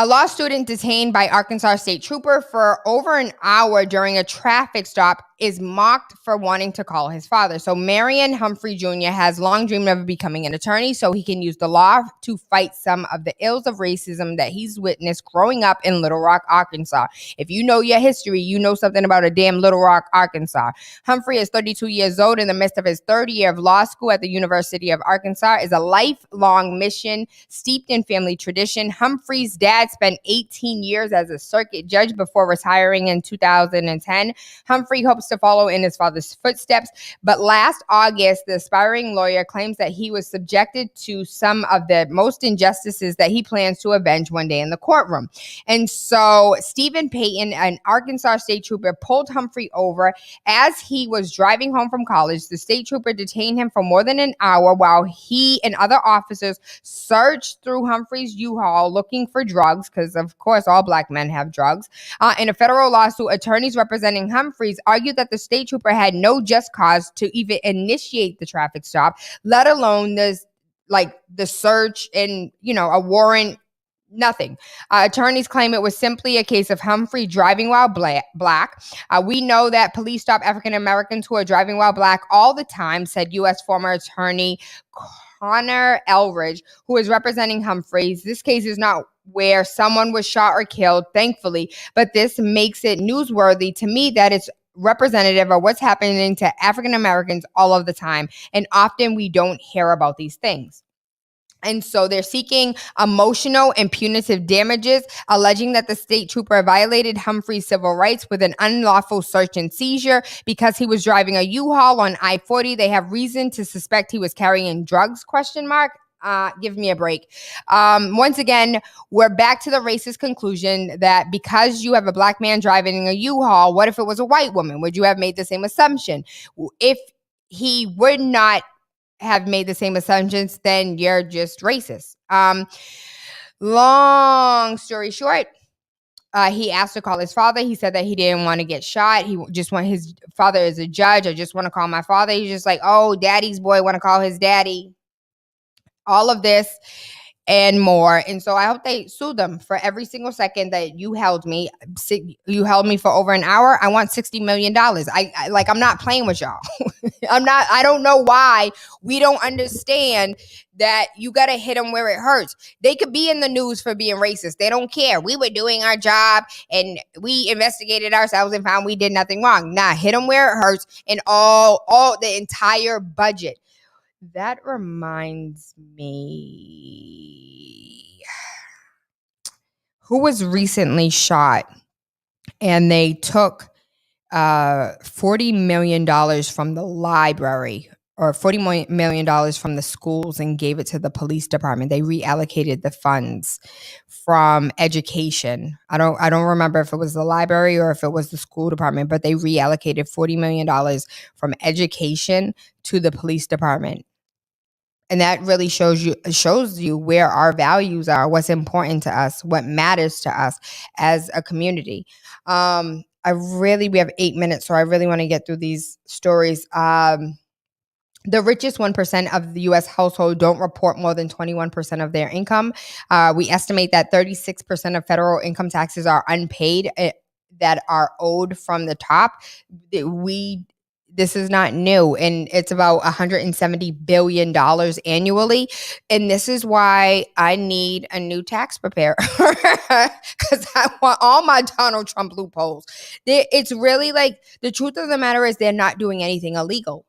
law student detained by Arkansas State Trooper for over an hour during a traffic stop is mocked for wanting to call his father. So Marion Humphrey Jr. has long dreamed of becoming an attorney so he can use the law to fight some of the ills of racism that he's witnessed growing up in Little Rock, Arkansas. If you know your history, you know something about a damn Little Rock, Arkansas. Humphrey is 32 years old in the midst of his third year of law school at the University of Arkansas. Is a lifelong mission steeped in family tradition. Humphrey's dad spent 18 years as a circuit judge before retiring in 2010. Humphrey hopes to follow in his father's footsteps, but last August, the aspiring lawyer claims that he was subjected to some of the most injustices that he plans to avenge one day in the courtroom. And so Stephen Payton, an Arkansas state trooper, pulled Humphrey over as he was driving home from college. The state trooper detained him for more than an hour while he and other officers searched through Humphrey's U-Haul looking for drugs, because of course all black men have drugs. In a federal lawsuit, attorneys representing Humphreys argued that the state trooper had no just cause to even initiate the traffic stop, let alone the search and, a warrant. Nothing. Attorneys claim it was simply a case of Humphrey driving while black. We know that police stop African Americans who are driving while black all the time, said U.S. former attorney Connor Elridge, who is representing Humphreys. This case is not where someone was shot or killed, thankfully, but this makes it newsworthy to me that it's representative of what's happening to African Americans all of the time, and often we don't hear about these things. And so they're seeking emotional and punitive damages, alleging that the state trooper violated Humphrey's civil rights with an unlawful search and seizure because he was driving a U-Haul on I-40. They have reason to suspect he was carrying drugs, ? Give me a break. Once again, we're back to the racist conclusion that because you have a black man driving a U-Haul, what if it was a white woman? Would you have made the same assumption? If he would not have made the same assumptions, then you're just racist. Long story short, he asked to call his father. He said that he didn't want to get shot. He just want his father is a judge. I just want to call my father. He's just like, oh, daddy's boy want to call his daddy. All of this and more. And so I hope they sue them for every single second that you held me. You held me for over an hour. I want $60 million. I'm not playing with y'all. I don't know why we don't understand that you got to hit them where it hurts. They could be in the news for being racist. They don't care. We were doing our job and we investigated ourselves and found we did nothing wrong. Nah, hit them where it hurts and all the entire budget. That reminds me, who was recently shot and they took $40 million from the library or $40 million from the schools and gave it to the police department. They reallocated the funds from education. I don't remember if it was the library or if it was the school department, but they reallocated $40 million from education to the police department. And that really shows you where our values are, what's important to us, what matters to us as a community. We have 8 minutes, so I really want to get through these stories. The richest 1% of the U.S. household don't report more than 21% of their income. We estimate that 36% of federal income taxes are unpaid that are owed from the top. This is not new, and it's about $170 billion annually. And this is why I need a new tax preparer because I want all my Donald Trump loopholes. It's really like the truth of the matter is they're not doing anything illegal.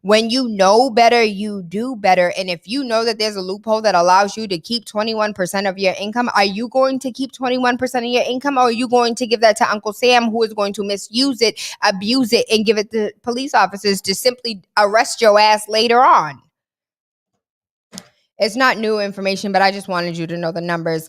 When you know better, you do better. And if you know that there's a loophole that allows you to keep 21% of your income, are you going to keep 21% of your income, or are you going to give that to Uncle Sam, who is going to misuse it, abuse it, and give it to police officers to simply arrest your ass later on? It's not new information, but I just wanted you to know the numbers.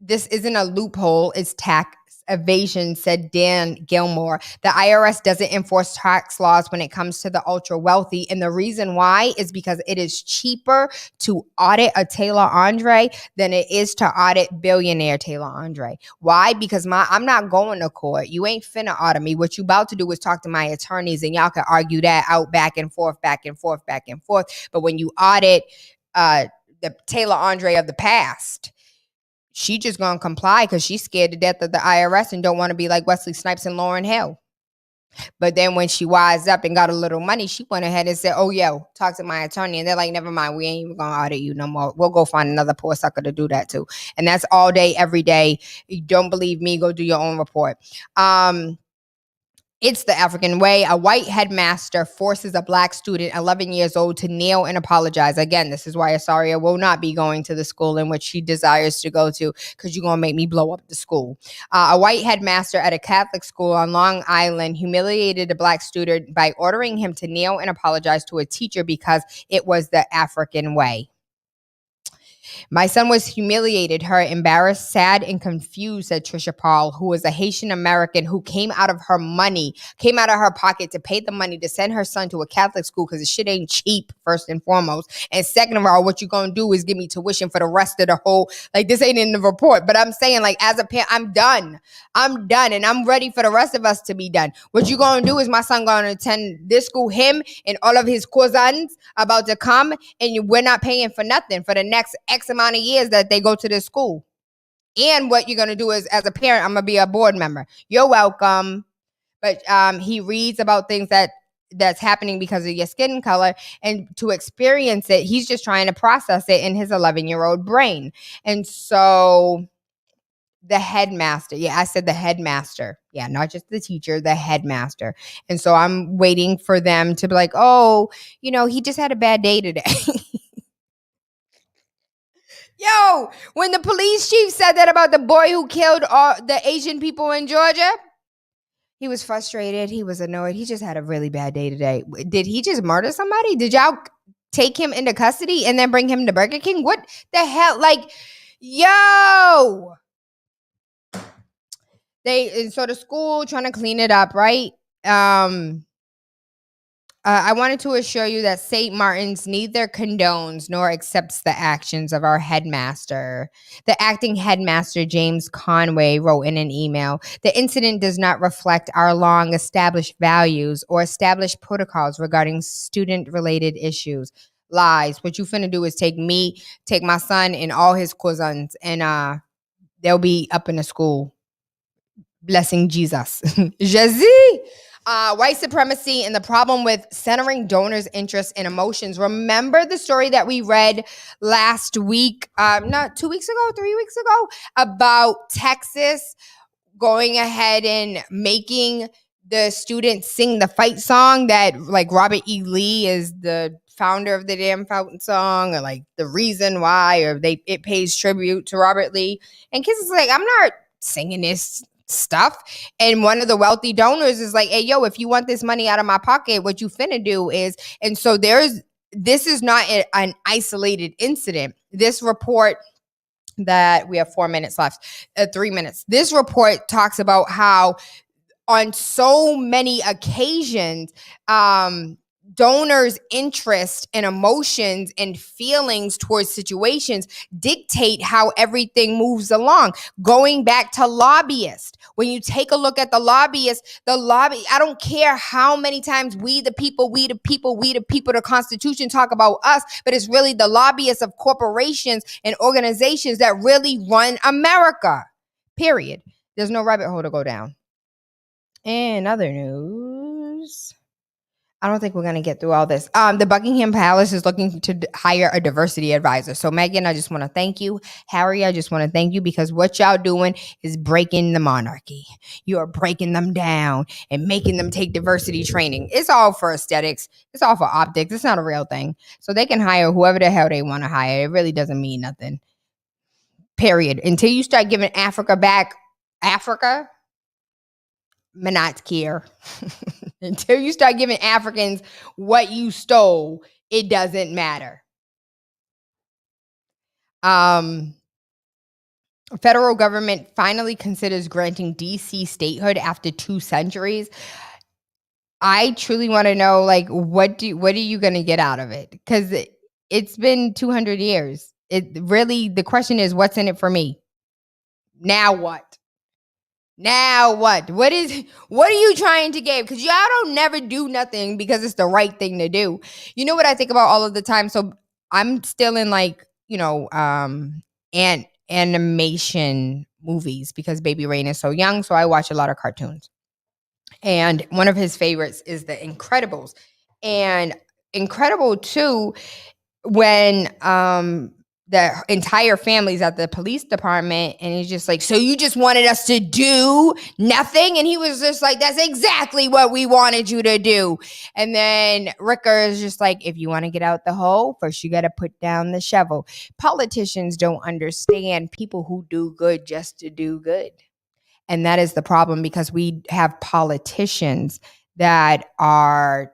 This isn't a loophole, it's tax evasion, said Dan Gilmore. The IRS doesn't enforce tax laws when it comes to the ultra wealthy. And the reason why is because it is cheaper to audit a Tayla Andre than it is to audit billionaire Tayla Andre. Why? Because I'm not going to court. You ain't finna audit me. What you about to do is talk to my attorneys and y'all can argue that out back and forth. But when you audit the Tayla Andre of the past. She just gonna comply because she's scared to death of the IRS and don't want to be like Wesley Snipes and Lauryn Hill. But then when she wised up and got a little money, she went ahead and said, oh, yo, talk to my attorney. And they're like, never mind. We ain't even going to audit you no more. We'll go find another poor sucker to do that too. And that's all day, every day. You don't believe me? Go do your own report. It's the African way. A white headmaster forces a black student, 11 years old, to kneel and apologize. Again, this is why Asaria will not be going to the school in which she desires to go to, because you're going to make me blow up the school. A white headmaster at a Catholic school on Long Island humiliated a black student by ordering him to kneel and apologize to a teacher because it was the African way. My son was humiliated, hurt, embarrassed, sad, and confused, said Trisha Paul, who was a Haitian American who came out of her pocket to pay the money to send her son to a Catholic school because the shit ain't cheap, first and foremost. And second of all, what you gonna do is give me tuition for the rest of the whole, like, this ain't in the report, but I'm saying, like, as a parent, I'm done, and I'm ready for the rest of us to be done. What you gonna do is my son gonna attend this school, him and all of his cousins about to come, and we're not paying for nothing for the next X amount of years that they go to this school. And what you're going to do is, as a parent, I'm going to be a board member. You're welcome. But he reads about things that's happening because of your skin color, and to experience it, he's just trying to process it in his 11-year-old brain. And so the headmaster, I said the headmaster. Yeah, not just the teacher, the headmaster. And so I'm waiting for them to be like, oh, he just had a bad day today. Yo, when the police chief said that about the boy who killed all the Asian people in Georgia, he was frustrated. He was annoyed. He just had a really bad day today. Did he just murder somebody? Did y'all take him into custody and then bring him to Burger King? What the hell? Like, yo. So the school trying to clean it up, right? I wanted to assure you that St. Martin's neither condones nor accepts the actions of our headmaster. The acting headmaster, James Conway, wrote in an email, the incident does not reflect our long established values or established protocols regarding student-related issues. Lies. What you finna do is take my son and all his cousins, and they'll be up in the school. Blessing Jesus. Jesus. White supremacy and the problem with centering donors' interests and emotions. Remember the story that we read last week, not 2 weeks ago, 3 weeks ago, about Texas going ahead and making the students sing the fight song that, like, Robert E. Lee is the founder of the damn fountain song, or like the reason why, or it pays tribute to Robert Lee. And kids is like, I'm not singing this stuff. And one of the wealthy donors is like, hey, yo, if you want this money out of my pocket, what you finna do is, and so this is not an isolated incident. This report that we have 4 minutes left, 3 minutes. This report talks about how on so many occasions, donors' interest and emotions and feelings towards situations dictate how everything moves along. Going back to lobbyists, when you take a look at the lobbyists, I don't care how many times we the people, the Constitution talk about us, but it's really the lobbyists of corporations and organizations that really run America, period. There's no rabbit hole to go down. In other news, I don't think we're going to get through all this. The Buckingham Palace is looking to hire a diversity advisor. So, Megan, I just want to thank you. Harry, I just want to thank you, because what y'all doing is breaking the monarchy. You are breaking them down and making them take diversity training. It's all for aesthetics. It's all for optics. It's not a real thing. So they can hire whoever the hell they want to hire. It really doesn't mean nothing. Period. Until you start giving Africa back Africa, me not care. Until you start giving Africans what you stole, it doesn't matter. Federal government finally considers granting DC statehood after 2 centuries. I truly want to know, like, what are you going to get out of it? Because it's been 200 years. The question is, what's in it for me? Now what? Now what? What are you trying to give? Because y'all don't never do nothing because it's the right thing to do. You know what I think about all of the time? So I'm still in, like, and animation movies because Baby Rain is so young. So I watch a lot of cartoons. And one of his favorites is The Incredibles. And Incredible 2, when the entire family's at the police department and he's just like, so you just wanted us to do nothing? And he was just like, that's exactly what we wanted you to do. And then Ricker is just like, if you want to get out the hole, first you got to put down the shovel. Politicians don't understand people who do good just to do good. And that is the problem, because we have politicians that are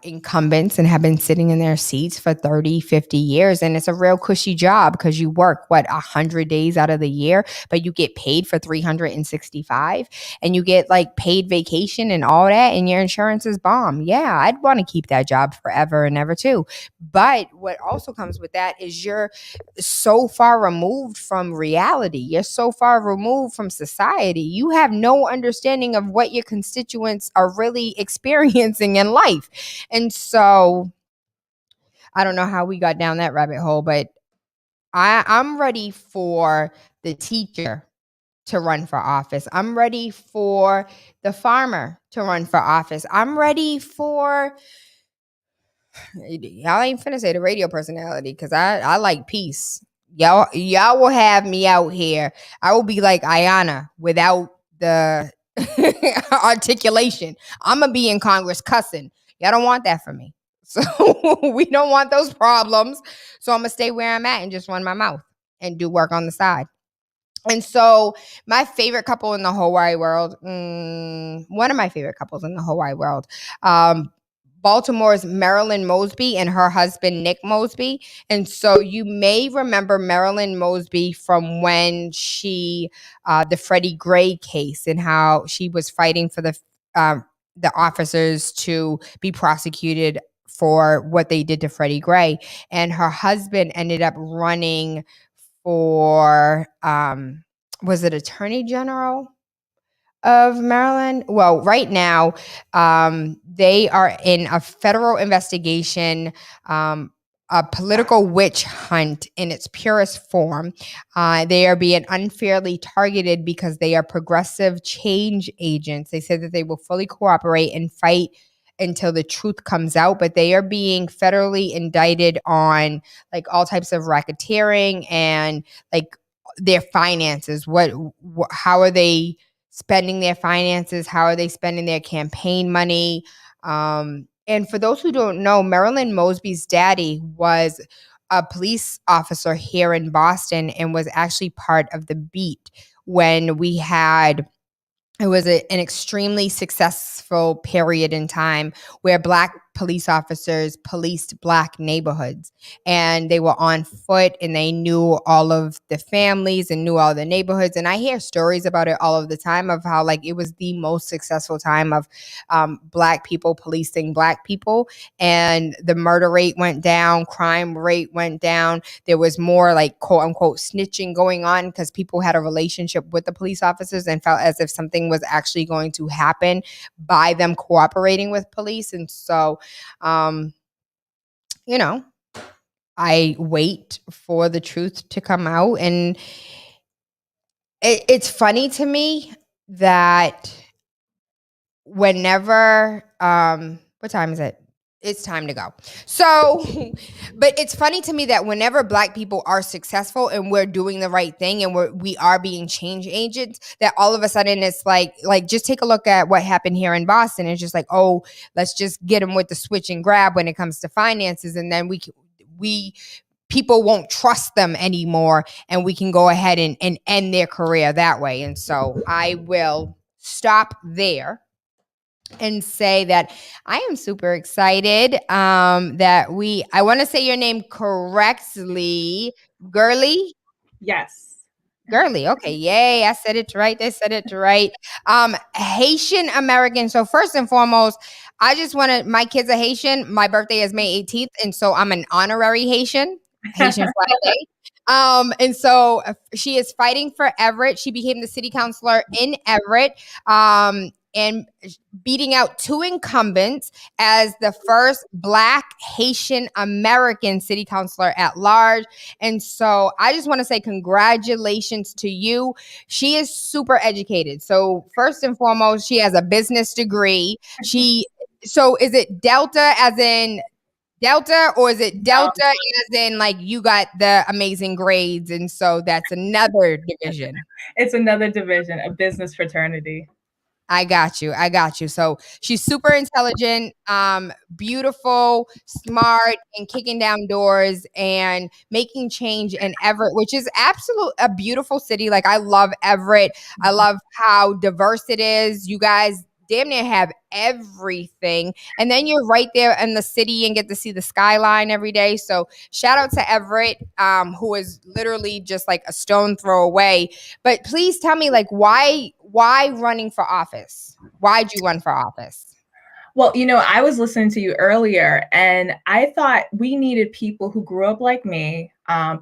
incumbents and have been sitting in their seats for 30, 50 years. And it's a real cushy job because you work, 100 days out of the year, but you get paid for 365 and you get like paid vacation and all that. And your insurance is bomb. Yeah, I'd want to keep that job forever and ever too. But what also comes with that is you're so far removed from reality. You're so far removed from society. You have no understanding of what your constituents are really experiencing in life. And so I don't know how we got down that rabbit hole, but I'm ready for the teacher to run for office. I'm ready for the farmer to run for office. I'm ready for, y'all ain't finna say the radio personality, because I like peace. Y'all will have me out here. I will be like Ayanna without the articulation. I'm going to be in Congress cussing. Y'all don't want that for me. So we don't want those problems. So I'm going to stay where I'm at and just run my mouth and do work on the side. And so my favorite couple in the whole wide world, one of my favorite couples in the whole wide world, Baltimore's Marilyn Mosby and her husband, Nick Mosby. And so you may remember Marilyn Mosby from when she, the Freddie Gray case, and how she was fighting for the officers to be prosecuted for what they did to Freddie Gray. And her husband ended up running for, was it Attorney General of Maryland? Well, right now, they are in a federal investigation, a political witch hunt in its purest form. They are being unfairly targeted because they are progressive change agents. They said that they will fully cooperate and fight until the truth comes out, but they are being federally indicted on like all types of racketeering and like their finances. How are they spending their finances? How are they spending their campaign money? And for those who don't know, Marilyn Mosby's daddy was a police officer here in Boston and was actually part of the beat when we had, it was an extremely successful period in time where Black police officers policed Black neighborhoods, and they were on foot and they knew all of the families and knew all the neighborhoods. And I hear stories about it all of the time of how like it was the most successful time of Black people policing Black people, and the murder rate went down, crime rate went down. There was more like quote unquote snitching going on because people had a relationship with the police officers and felt as if something was actually going to happen by them cooperating with police. And so I wait for the truth to come out. And it's funny to me that whenever, what time is it? It's time to go. So, but it's funny to me that whenever Black people are successful and we're doing the right thing and we are being change agents, that all of a sudden it's like just take a look at what happened here in Boston. It's just like, oh, let's just get them with the switch and grab when it comes to finances, and then people won't trust them anymore, and we can go ahead and end their career that way. And so I will stop there and say that I am super excited that I want to say your name correctly, Gerly. Yes. Gerly. Okay. Yay. I said it right. Haitian American. So first and foremost, I just my kids are Haitian. My birthday is May 18th. And so I'm an honorary Haitian Flag Day. And so she is fighting for Everett. She became the city councilor in Everett. and beating out 2 incumbents as the first Black Haitian American city councilor at large. And so I just want to say congratulations to you. She is super educated. So first and foremost, she has a business degree. So is it Delta as in Delta, or is it Delta as in like you got the amazing grades and so that's another division? It's another division, a business fraternity. I got you. So she's super intelligent, beautiful, smart, and kicking down doors and making change in Everett, which is a beautiful city. Like, I love Everett. I love how diverse it is. You guys damn near have everything. And then you're right there in the city and get to see the skyline every day. So shout out to Everett, who is literally just like a stone throw away. But please tell me, like, why running for office? Why'd you run for office? Well, I was listening to you earlier, and I thought we needed people who grew up like me,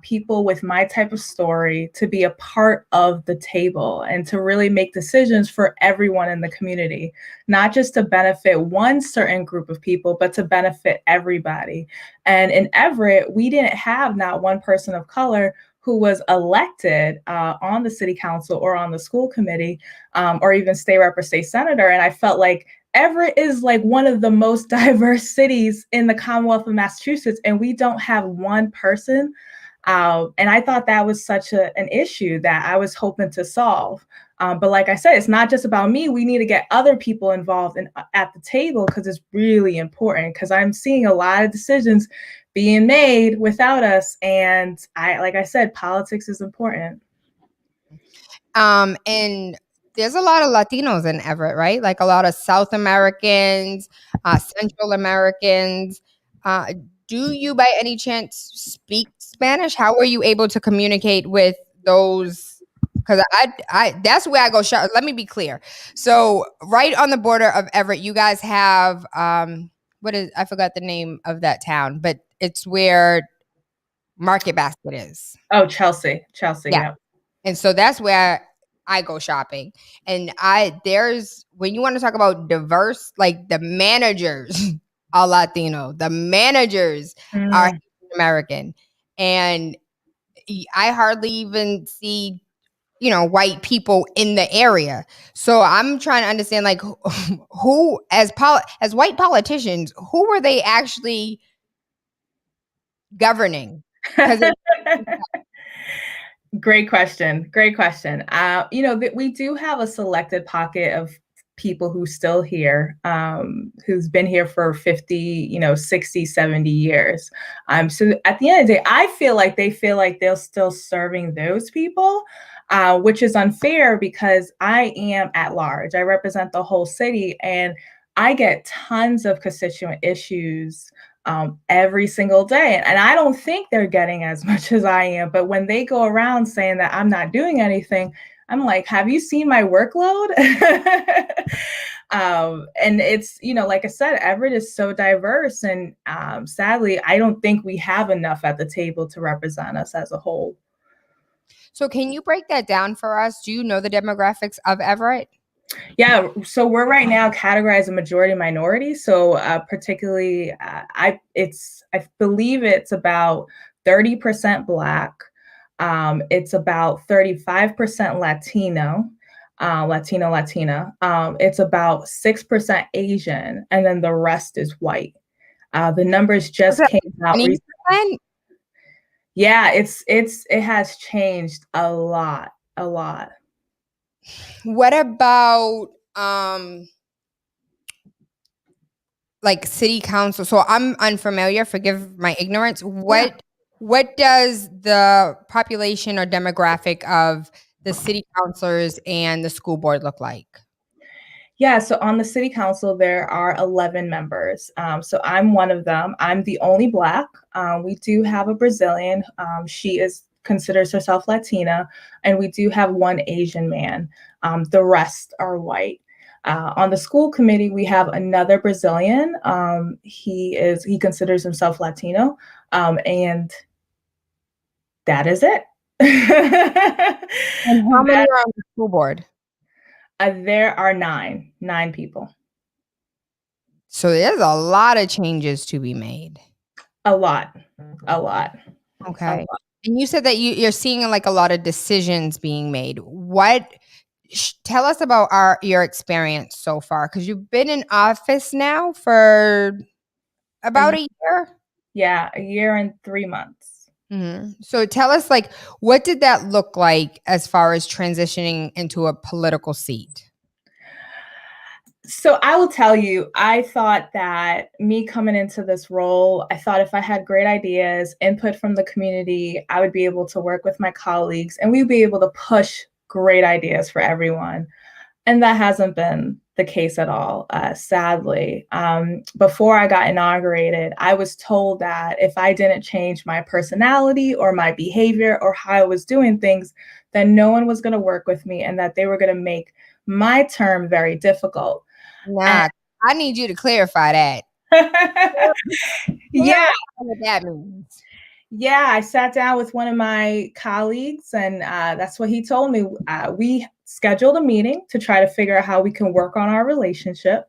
people with my type of story, to be a part of the table and to really make decisions for everyone in the community, not just to benefit one certain group of people, but to benefit everybody. And in Everett, we didn't have not one person of color who was elected on the city council or on the school committee, or even state rep or state senator. And I felt like Everett is like one of the most diverse cities in the Commonwealth of Massachusetts, and we don't have one person. And I thought that was such an issue that I was hoping to solve. But like I said, it's not just about me. We need to get other people involved at the table, because it's really important, because I'm seeing a lot of decisions being made without us. And like I said, politics is important. And there's a lot of Latinos in Everett, right? Like a lot of South Americans, Central Americans. Do you by any chance speak Spanish? How were you able to communicate with those? Because I that's where I go shop. Let me be clear. So right on the border of Everett, you guys have, I forgot the name of that town, but it's where Market Basket is. Oh, Chelsea. Yeah. And so that's where I go shopping. And when you want to talk about diverse, like, the managers are Latino, the managers are American. And I hardly even see, white people in the area. So I'm trying to understand, like, who as white politicians, who were they actually governing? Great question. We do have a selected pocket of people who's still here, who's been here for 50, 60, 70 years. So at the end of the day, I feel like they're still serving those people, which is unfair, because I am at large. I represent the whole city, and I get tons of constituent issues every single day. And I don't think they're getting as much as I am. But when they go around saying that I'm not doing anything, I'm like, have you seen my workload? And it's, like I said, Everett is so diverse. And sadly, I don't think we have enough at the table to represent us as a whole. So can you break that down for us? Do you know the demographics of Everett? Yeah, so we're right now categorized a majority minority. So particularly, I believe it's about 30% Black. It's about 35% Latina. It's about 6% Asian, and then the rest is white. The numbers just came out recently. Yeah, it has changed a lot. What about like city council? So I'm unfamiliar, forgive my ignorance. What does the population or demographic of the city councilors and the school board look like? Yeah, so on the city council, there are 11 members. So I'm one of them. I'm the only Black. We do have a Brazilian. She considers herself Latina, and we do have one Asian man. The rest are white. On the school committee, we have another Brazilian. He considers himself Latino, and that is it. And how many are on the school board? There are nine people. So there's a lot of changes to be made. A lot. Okay. And you said that you're seeing like a lot of decisions being made. Tell us about your experience so far, because you've been in office now for about a year. Yeah, a year and 3 months. Mm-hmm. So tell us, like, what did that look like as far as transitioning into a political seat? So I will tell you, I thought that me coming into this role, I thought if I had great ideas, input from the community, I would be able to work with my colleagues and we'd be able to push great ideas for everyone. And that hasn't been the case at all, sadly. Before I got inaugurated, I was told that if I didn't change my personality or my behavior or how I was doing things, then no one was going to work with me and that they were going to make my term very difficult. Nah, I need you to clarify that. Yeah. What that means. Yeah, I sat down with one of my colleagues and that's what he told me. We scheduled a meeting to try to figure out how we can work on our relationship.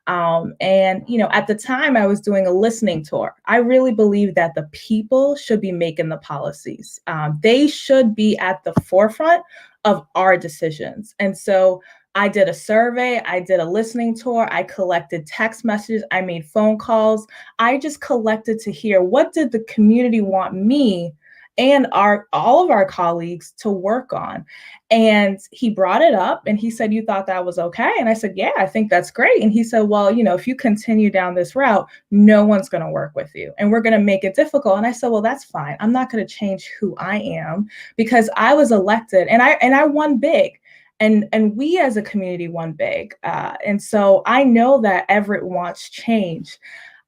And, you know, at the time I was doing a listening tour. I really believe that the people should be making the policies. They should be at the forefront of our decisions. And so I did a survey, I did a listening tour, I collected text messages, I made phone calls. I just collected to hear what did the community want me and all of our colleagues to work on. And he brought it up and he said, "You thought that was okay?" And I said, "Yeah, I think that's great." And he said, "Well, you know, if you continue down this route, no one's going to work with you and we're going to make it difficult." And I said, "Well, that's fine. I'm not going to change who I am because I was elected and I won big. And we as a community won big. And so I know that Everett wants change.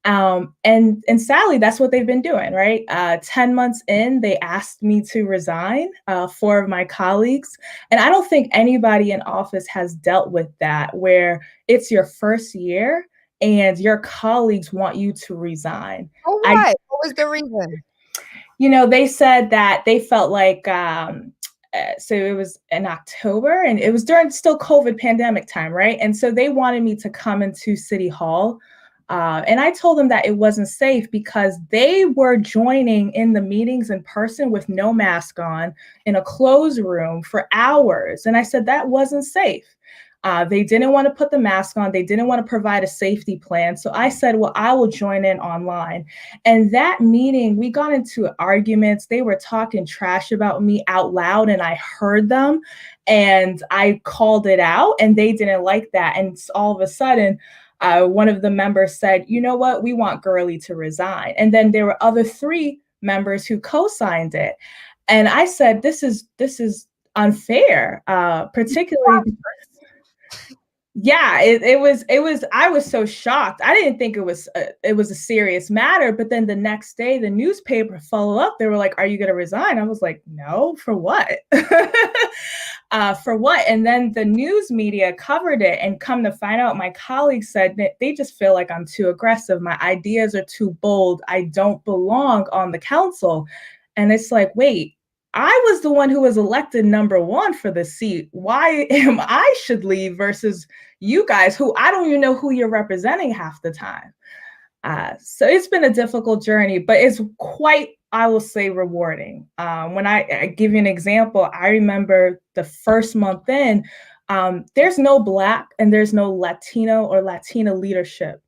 And sadly, that's what they've been doing, right? 10 months in, they asked me to resign, 4 of my colleagues. And I don't think anybody in office has dealt with that, where it's your first year and your colleagues want you to resign. Oh, what? What was the reason? You know, they said that they felt like, so it was in October and it was during still COVID pandemic time, right? And so they wanted me to come into City Hall. And I told them that it wasn't safe because they were joining in the meetings in person with no mask on in a closed room for hours. And I said that wasn't safe. They didn't want to put the mask on. They didn't want to provide a safety plan. So I said, well, I will join in online. And that meeting, we got into arguments. They were talking trash about me out loud and I heard them and I called it out and they didn't like that. And all of a sudden, one of the members said, "You know what? We want Gerly to resign." And then there were other 3 members who co-signed it. And I said, this is unfair, particularly. Yeah, it was, I was so shocked. I didn't think it was a serious matter. But then the next day, the newspaper followed up. They were like, "Are you going to resign?" I was like, "No, for what?" For what? And then the news media covered it and come to find out, my colleagues said that they just feel like I'm too aggressive. My ideas are too bold. I don't belong on the council. And it's like, wait, I was the one who was elected number 1 for the seat. Why am I should leave versus you guys who I don't even know who you're representing half the time. So it's been a difficult journey, but it's quite, I will say, rewarding. When I give you an example, I remember the first month in, there's no Black and there's no Latino or Latina leadership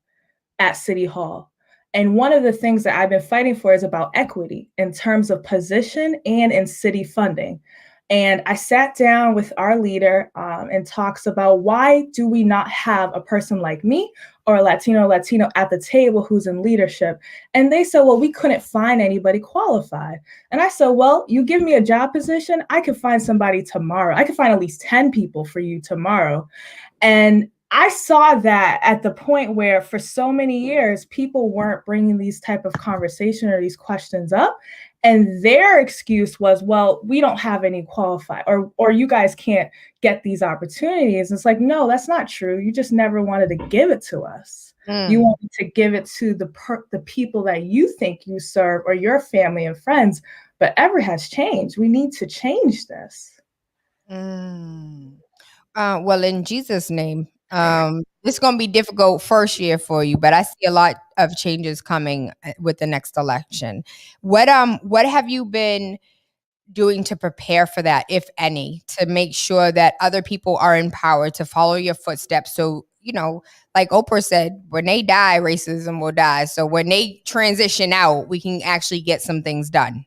at City Hall. And one of the things that I've been fighting for is about equity in terms of position and in city funding. And I sat down with our leader and talks about why do we not have a person like me or a Latino at the table who's in leadership? And they said, well, we couldn't find anybody qualified. And I said, well, you give me a job position, I could find somebody tomorrow. I could find at least 10 people for you tomorrow. And I saw that at the point where for so many years, people weren't bringing these type of conversation or these questions up. And their excuse was, well, we don't have any qualified or you guys can't get these opportunities. It's like, no, that's not true. You just never wanted to give it to us. You wanted to give it to the people that you think you serve or your family and friends. But Everett has changed. We need to change this. Well, in Jesus' name, it's going to be difficult first year for you, but I see a lot of changes coming with the next election. What have you been doing to prepare for that, if any, to make sure that other people are empowered to follow your footsteps? So, like Oprah said, when they die, racism will die. So when they transition out, we can actually get some things done.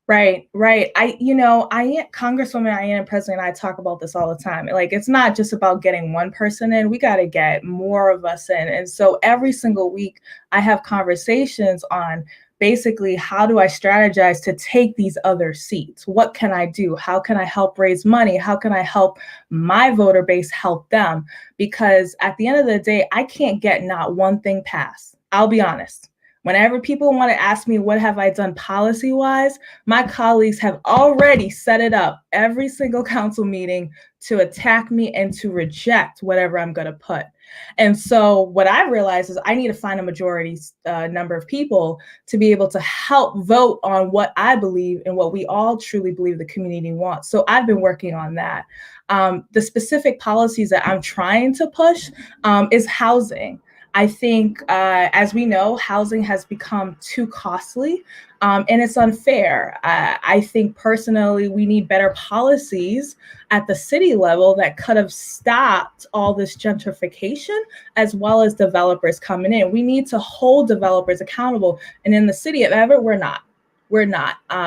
Right. Congresswoman Ian, President, and I talk about this all the time. Like, it's not just about getting one person in. We got to get more of us in. And so every single week I have conversations on basically, how do I strategize to take these other seats? What can I do? How can I help raise money? How can I help my voter base help them? Because at the end of the day, I can't get not one thing passed. I'll be honest. Whenever people want to ask me what have I done policy-wise, my colleagues have already set it up every single council meeting to attack me and to reject whatever I'm going to put. And so what I realized is I need to find a majority number of people to be able to help vote on what I believe and what we all truly believe the community wants. So I've been working on that. The specific policies that I'm trying to push is housing. I think, as we know, housing has become too costly, and it's unfair. I think personally, we need better policies at the city level that could have stopped all this gentrification, as well as developers coming in. We need to hold developers accountable. And in the city of Everett, we're not.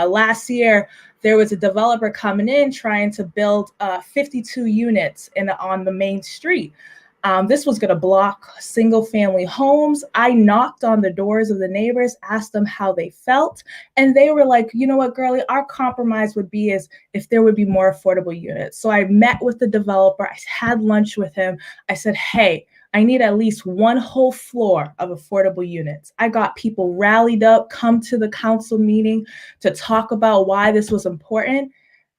Last year, there was a developer coming in trying to build 52 units on the main street. This was going to block single family homes. I knocked on the doors of the neighbors, asked them how they felt. And they were like, you know what, Gerly, our compromise would be is if there would be more affordable units. So I met with the developer. I had lunch with him. I said, hey, I need at least one whole floor of affordable units. I got people rallied up, come to the council meeting to talk about why this was important.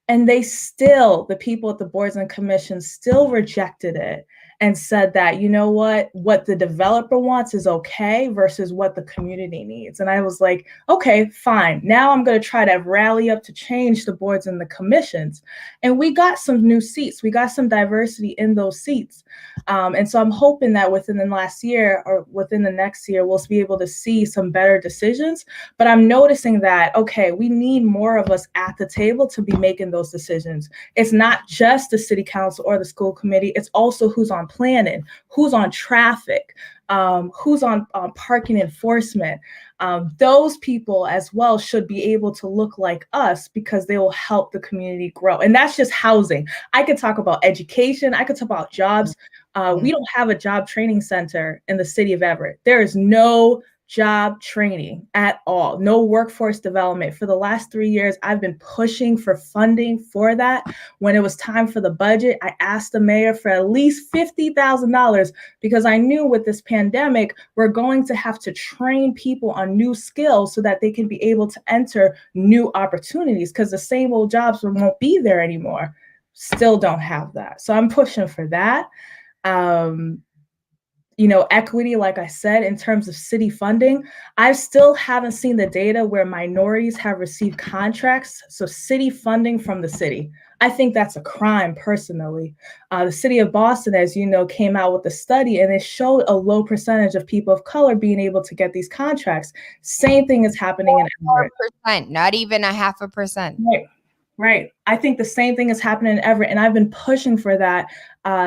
And the people at the boards and commissions still rejected it and said that, you know what the developer wants is okay versus what the community needs. And I was like, okay, fine. Now I'm going to try to rally up to change the boards and the commissions. And we got some new seats. We got some diversity in those seats. And so I'm hoping that within the last year or within the next year, we'll be able to see some better decisions. But I'm noticing that, okay, we need more of us at the table to be making those decisions. It's not just the city council or the school committee. It's also who's on planning, who's on traffic, who's on parking enforcement. Those people as well should be able to look like us because they will help the community grow. And that's just housing. I could talk about education. I could talk about jobs. We don't have a job training center in the city of Everett. There is no job training at all, no workforce development. For the last 3 years, I've been pushing for funding for that. When it was time for the budget, I asked the mayor for at least $50,000 because I knew with this pandemic, we're going to have to train people on new skills so that they can be able to enter new opportunities because the same old jobs won't be there anymore. Still don't have that. So I'm pushing for that. Equity, like I said, in terms of city funding, I still haven't seen the data where minorities have received contracts. So city funding from the city. I think that's a crime personally. The city of Boston, as you know, came out with a study and it showed a low percentage of people of color being able to get these contracts. Same thing is happening in Everett. Not even 0.5%. Right. I think the same thing is happening in Everett. And I've been pushing for that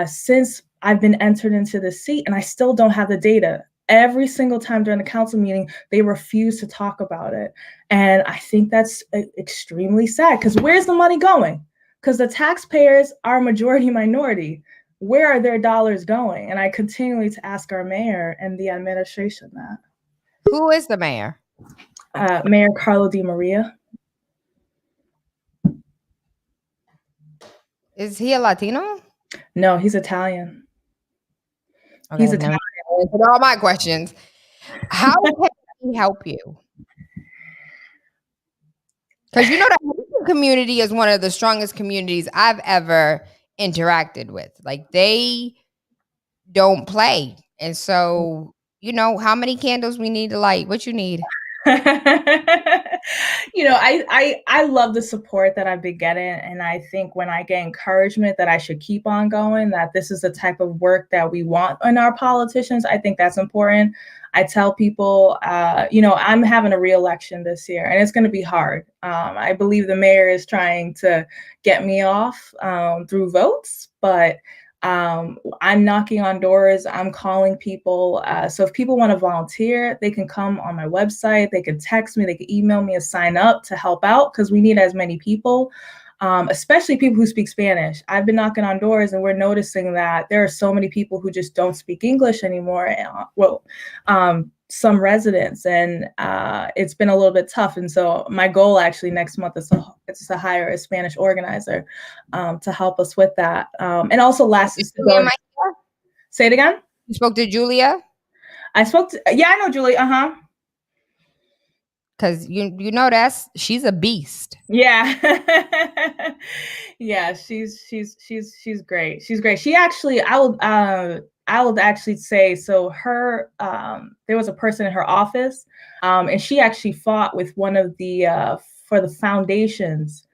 since I've been entered into the seat, and I still don't have the data. Every single time during the council meeting, they refuse to talk about it. And I think that's extremely sad because where's the money going? Because the taxpayers are majority minority. Where are their dollars going? And I continually to ask our mayor and the administration that. Who is the mayor? Mayor Carlo Di Maria. Is he a Latino? No, he's Italian. Okay, he's Italian. Answered all my questions. How can he help you? Because the Haitian community is one of the strongest communities I've ever interacted with. Like, they don't play. And so, how many candles we need to light? What you need? I love the support that I've been getting, and I think when I get encouragement that I should keep on going, that this is the type of work that we want in our politicians, I think that's important. I tell people, I'm having a re-election this year, and it's going to be hard. I believe the mayor is trying to get me off through votes, but I'm knocking on doors. I'm calling people. So if people want to volunteer, they can come on my website. They can text me. They can email me and sign up to help out, because we need as many people, especially people who speak Spanish. I've been knocking on doors, and we're noticing that there are so many people who just don't speak English anymore. Some residents, and it's been a little bit tough. And so my goal actually next month is to hire a Spanish organizer to help us with that. And also say it again. You spoke to Julia? I know Julia. Because you know she's a beast. Yeah. Yeah, she's great. She's great. She actually, I would actually say, so her, there was a person in her office, and she actually fought with one of the, for the foundations.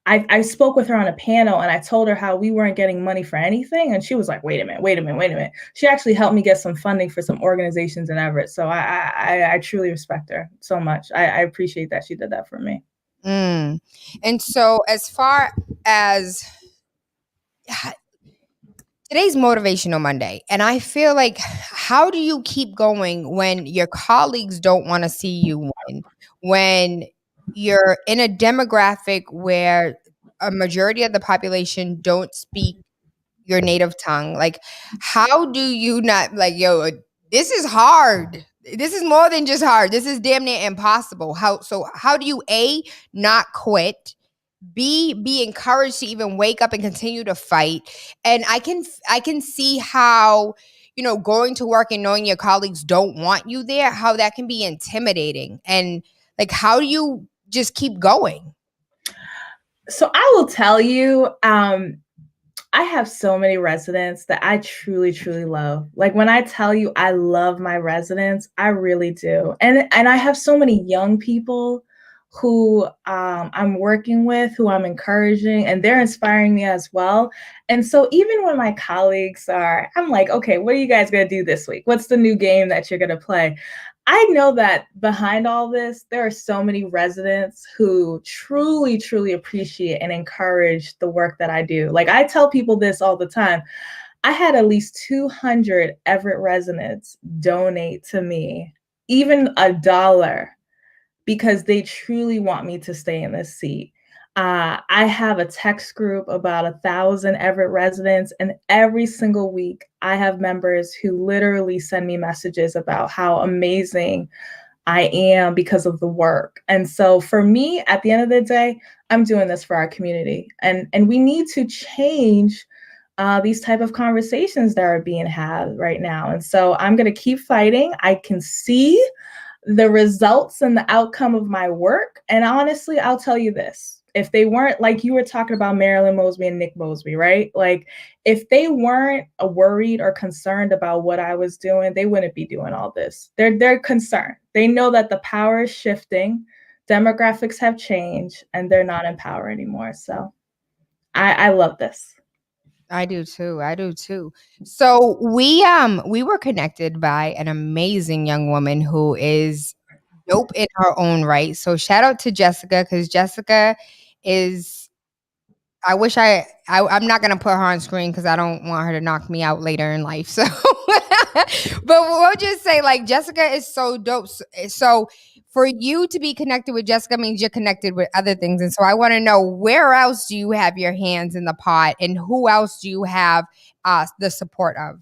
I spoke with her on a panel, and I told her how we weren't getting money for anything. And she was like, wait a minute. She actually helped me get some funding for some organizations in Everett. So I truly respect her so much. I appreciate that she did that for me. And so as far as today's Motivational Monday, and I feel like, how do you keep going when your colleagues don't want to see you win? When you're in a demographic where a majority of the population don't speak your native tongue? Like, how do you not, like, this is hard. This is more than just hard. This is damn near impossible. How do you A, not quit, B, be encouraged to even wake up and continue to fight? And I can see how, going to work and knowing your colleagues don't want you there, how that can be intimidating. And like, how do you just keep going? So I will tell you, I have so many residents that I truly, truly love. Like, when I tell you I love my residents, I really do. And I have so many young people who I'm working with, who I'm encouraging, and they're inspiring me as well. And so even when my colleagues I'm like, okay, what are you guys going to do this week? What's the new game that you're going to play? I know that behind all this, there are so many residents who truly, truly appreciate and encourage the work that I do. Like, I tell people this all the time. I had at least 200 Everett residents donate to me, even $1, because they truly want me to stay in this seat. I have a text group about 1,000 Everett residents, and every single week I have members who literally send me messages about how amazing I am because of the work. And so for me, at the end of the day, I'm doing this for our community, and we need to change these type of conversations that are being had right now. And so I'm going to keep fighting. I can see the results and the outcome of my work. And honestly, I'll tell you this. If they weren't, like you were talking about Marilyn Mosby and Nick Mosby, right? Like, if they weren't worried or concerned about what I was doing, they wouldn't be doing all this. They're concerned. They know that the power is shifting, demographics have changed, and they're not in power anymore. So I love this. I do too. So we were connected by an amazing young woman who is dope in her own right. So shout out to Jessica, because Jessica is, I wish I'm not gonna put her on screen because I don't want her to knock me out later in life. So but we'll just say, like, Jessica is so dope. So for you to be connected with Jessica means you're connected with other things. And so I want to know, where else do you have your hands in the pot, and who else do you have the support of?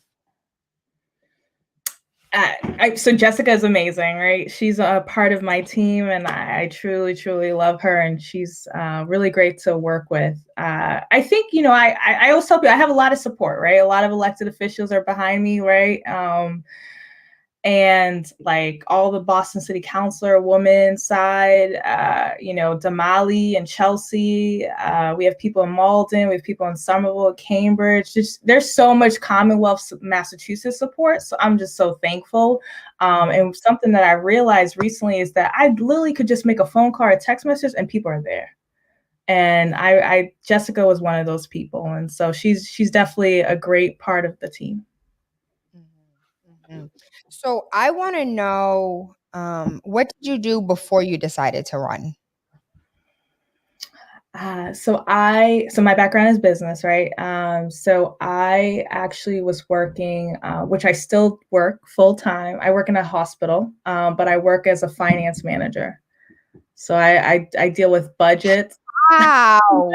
So Jessica is amazing, right? She's a part of my team, and I truly, truly love her, and she's really great to work with. I think, I always tell people I have a lot of support, right? A lot of elected officials are behind me, right? And like all the Boston City Councilor women side, Damali and Chelsea. We have people in Malden, we have people in Somerville, Cambridge. There's so much Commonwealth, Massachusetts support. So I'm just so thankful. And something that I realized recently is that I literally could just make a phone call or a text message and people are there. And Jessica was one of those people. And so she's definitely a great part of the team. Mm-hmm. So I want to know, what did you do before you decided to run? So my background is business, right? So I actually was working, which I still work full time. I work in a hospital, but I work as a finance manager. So I deal with budgets. Wow.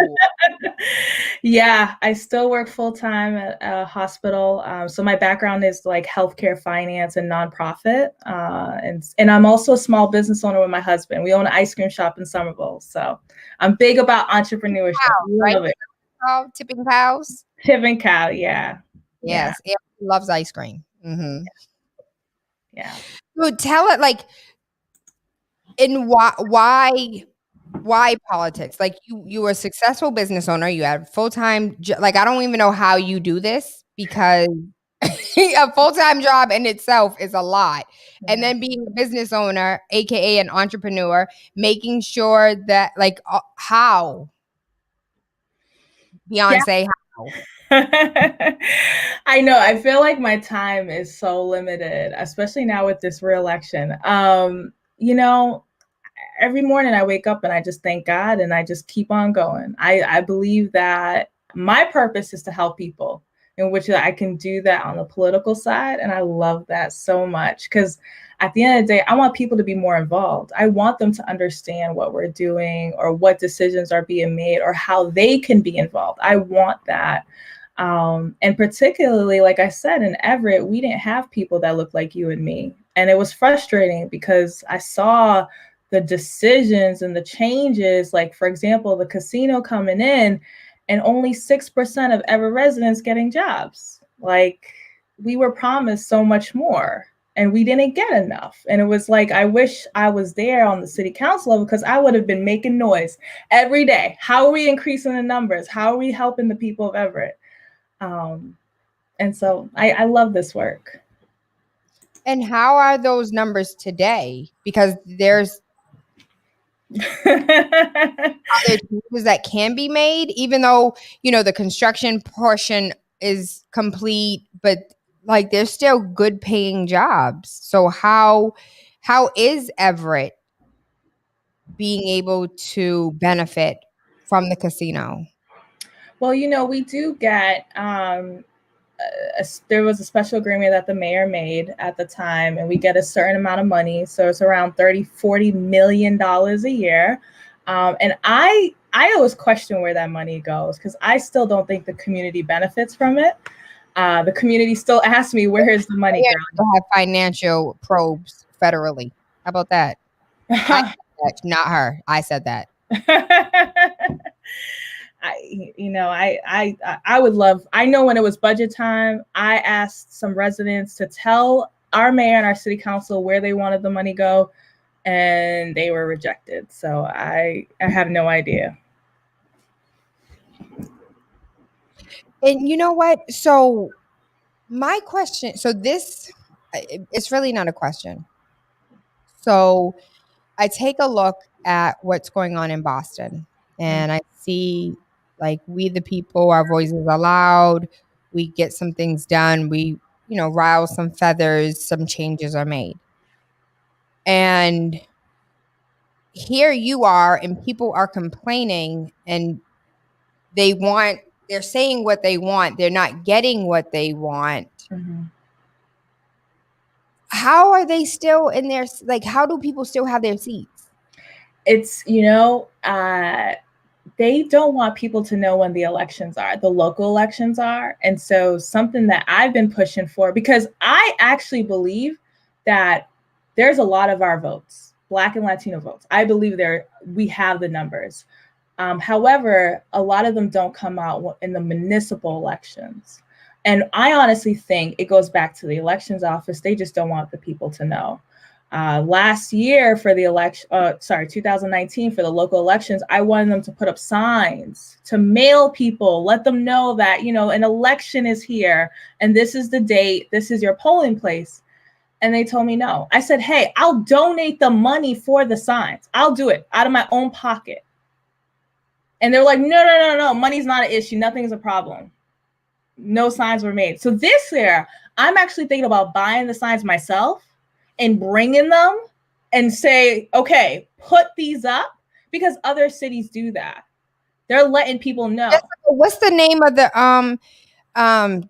Yeah, I still work full time at a hospital. So my background is like healthcare, finance, and nonprofit. And I'm also a small business owner with my husband. We own an ice cream shop in Somerville. So I'm big about entrepreneurship. Right? Love it. Oh, tipping cows. Tipping cow, yeah. Yes, yeah. Loves ice cream. Mm-hmm. Yeah. So tell it like, in why politics? Like you were a successful business owner. You had full-time like I don't even know how you do this because a full-time job in itself is a lot. Yeah. And then being a business owner, aka an entrepreneur, making sure that like how Beyonce, how? I know. I feel like my time is so limited, especially now with this re-election. Every morning I wake up and I just thank God and I just keep on going. I believe that my purpose is to help people, in which I can do that on the political side. And I love that so much because at the end of the day, I want people to be more involved. I want them to understand what we're doing or what decisions are being made or how they can be involved. I want that. And particularly, like I said, in Everett, we didn't have people that looked like you and me. And it was frustrating because I saw the decisions and the changes, like, for example, the casino coming in and only 6% of Everett residents getting jobs. Like, we were promised so much more and we didn't get enough. And it was like, I wish I was there on the city council level because I would have been making noise every day. How are we increasing the numbers? How are we helping the people of Everett? And so I love this work. And how are those numbers today? Because there's other changes that can be made, even though, the construction portion is complete, but like there's still good paying jobs. So how is Everett being able to benefit from the casino? Well, we do get, there was a special agreement that the mayor made at the time, and we get a certain amount of money. So it's around $40 million a year. And I always question where that money goes because I still don't think the community benefits from it. The community still asks me, where is the money going? Have financial probes federally. How about that? Not her. I said that. I would love, I know when it was budget time, I asked some residents to tell our mayor and our city council where they wanted the money go, and they were rejected. So I have no idea. And you know what? So my question, it's really not a question. So I take a look at what's going on in Boston and I see like we the people, our voices are loud. We get some things done. We, rile some feathers, some changes are made. And here you are and people are complaining and they're saying what they want. They're not getting what they want. Mm-hmm. How are they still in their, like, how do people still have their seats? It's, they don't want people to know when the elections are, the local elections are. And so something that I've been pushing for, because I actually believe that there's a lot of our votes, Black and Latino votes. I believe we have the numbers. However, a lot of them don't come out in the municipal elections. And I honestly think it goes back to the elections office. They just don't want the people to know. Last year for the 2019 for the local elections, I wanted them to put up signs to mail people, let them know that, an election is here and this is the date, this is your polling place. And they told me no. I said, hey, I'll donate the money for the signs. I'll do it out of my own pocket. And they're like, no, money's not an issue. Nothing's a problem. No signs were made. So this year, I'm actually thinking about buying the signs myself and bringing them and say, okay, put these up, because other cities do that. They're letting people know. What's the name of the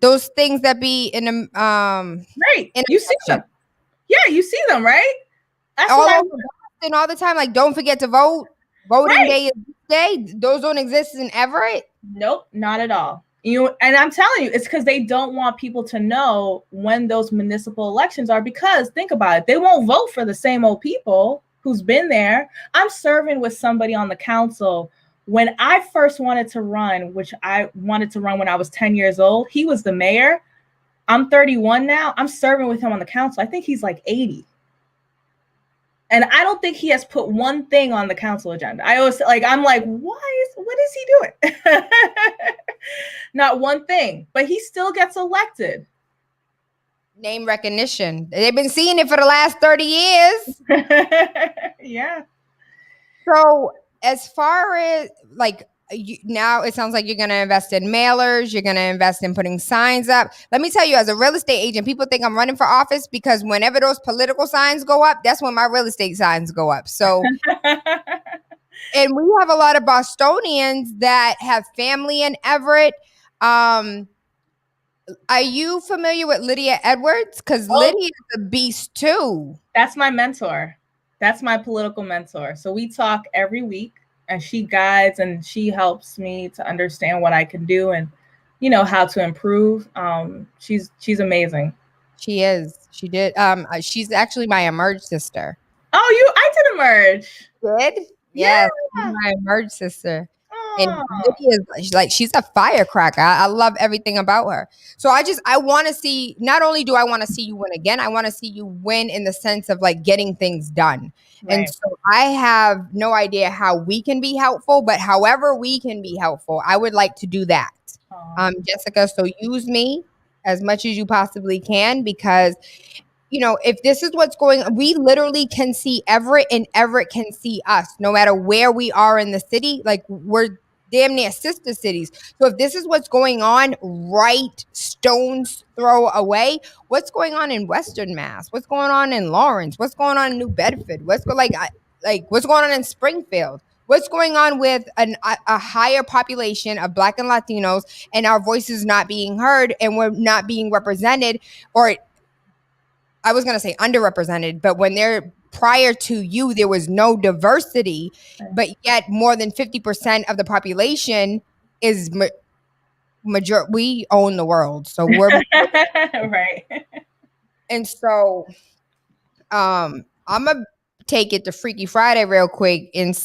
those things that be in the right? You see them? Yeah, you see them, right? That's all over Boston all the time. Like, don't forget to vote. Voting day is this day. Those don't exist in Everett. Nope, not at all. And I'm telling you, it's because they don't want people to know when those municipal elections are, because think about it, they won't vote for the same old people who's been there. I'm serving with somebody on the council. When I first wanted to run, which I wanted to run when I was 10 years old, he was the mayor. I'm 31 now. I'm serving with him on the council. I think he's like 80. And I don't think he has put one thing on the council agenda. I'm like, what is he doing? Not one thing, but he still gets elected. Name recognition. They've been seeing it for the last 30 years. Yeah. So as far as now it sounds like you're going to invest in mailers. You're going to invest in putting signs up. Let me tell you, as a real estate agent, people think I'm running for office because whenever those political signs go up, that's when my real estate signs go up. So, and we have a lot of Bostonians that have family in Everett. Are you familiar with Lydia Edwards? Because Lydia is a beast too. That's my mentor. That's my political mentor. So we talk every week. And she guides and she helps me to understand what I can do and, how to improve. She's amazing. She is. She did. She's actually my emerge sister. Oh, I did emerge. Did? Yes, yeah. My emerge sister. And she's a firecracker. I love everything about her. So I want to see, not only do I want to see you win again, I want to see you win in the sense of getting things done. Right. And so I have no idea how we can be helpful, but however we can be helpful, I would like to do that. Jessica, so use me as much as you possibly can, because if this is what's going on, we literally can see Everett and Everett can see us no matter where we are in the city. We're damn near sister cities. So if this is what's going on right stone's throw away, what's going on in Western Mass? What's going on in Lawrence? What's going on in New Bedford? What's going on in Springfield? What's going on with a higher population of Black and Latinos and our voices not being heard and we're not being represented, or I was going to say underrepresented, but when they're prior to you, there was no diversity, but yet more than 50% of the population is major. We own the world. So we're right. And so I'm going to take it to Freaky Friday real quick. And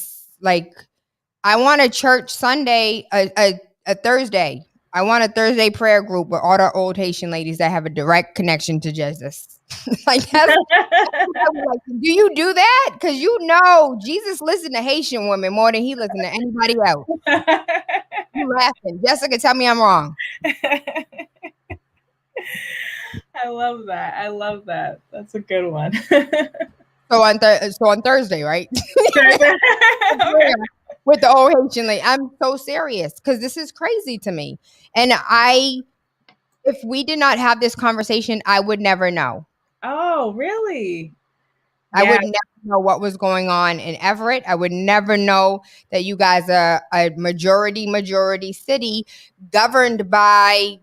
I want a church Sunday, a Thursday. I want a Thursday prayer group with all the old Haitian ladies that have a direct connection to Jesus. Do you do that? Because Jesus listened to Haitian women more than he listened to anybody else. You laughing. Jessica, tell me I'm wrong. I love that. That's a good one. So on Thursday, right? With the old Haitian lady. I'm so serious because this is crazy to me. And if we did not have this conversation, I would never know. Oh, really? I would never know what was going on in Everett. I would never know that you guys are a majority city governed by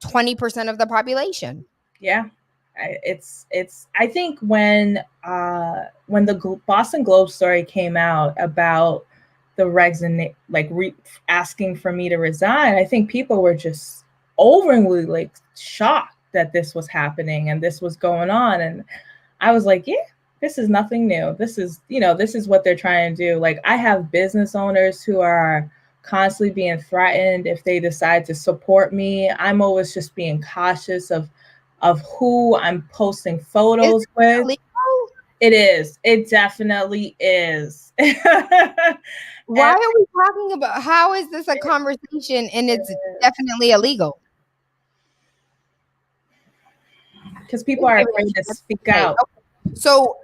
20% of the population. Yeah. I think when the Boston Globe story came out about the regs and asking for me to resign, I think people were just overly shocked that this was happening and this was going on. And I was like, yeah, this is nothing new. This is what they're trying to do. I have business owners who are constantly being threatened if they decide to support me. I'm always just being cautious of who I'm posting photos Is with. illegal? It is. It definitely is. Why are we talking about, how is this a conversation and it's definitely illegal? Because people are afraid to speak out. Okay. So,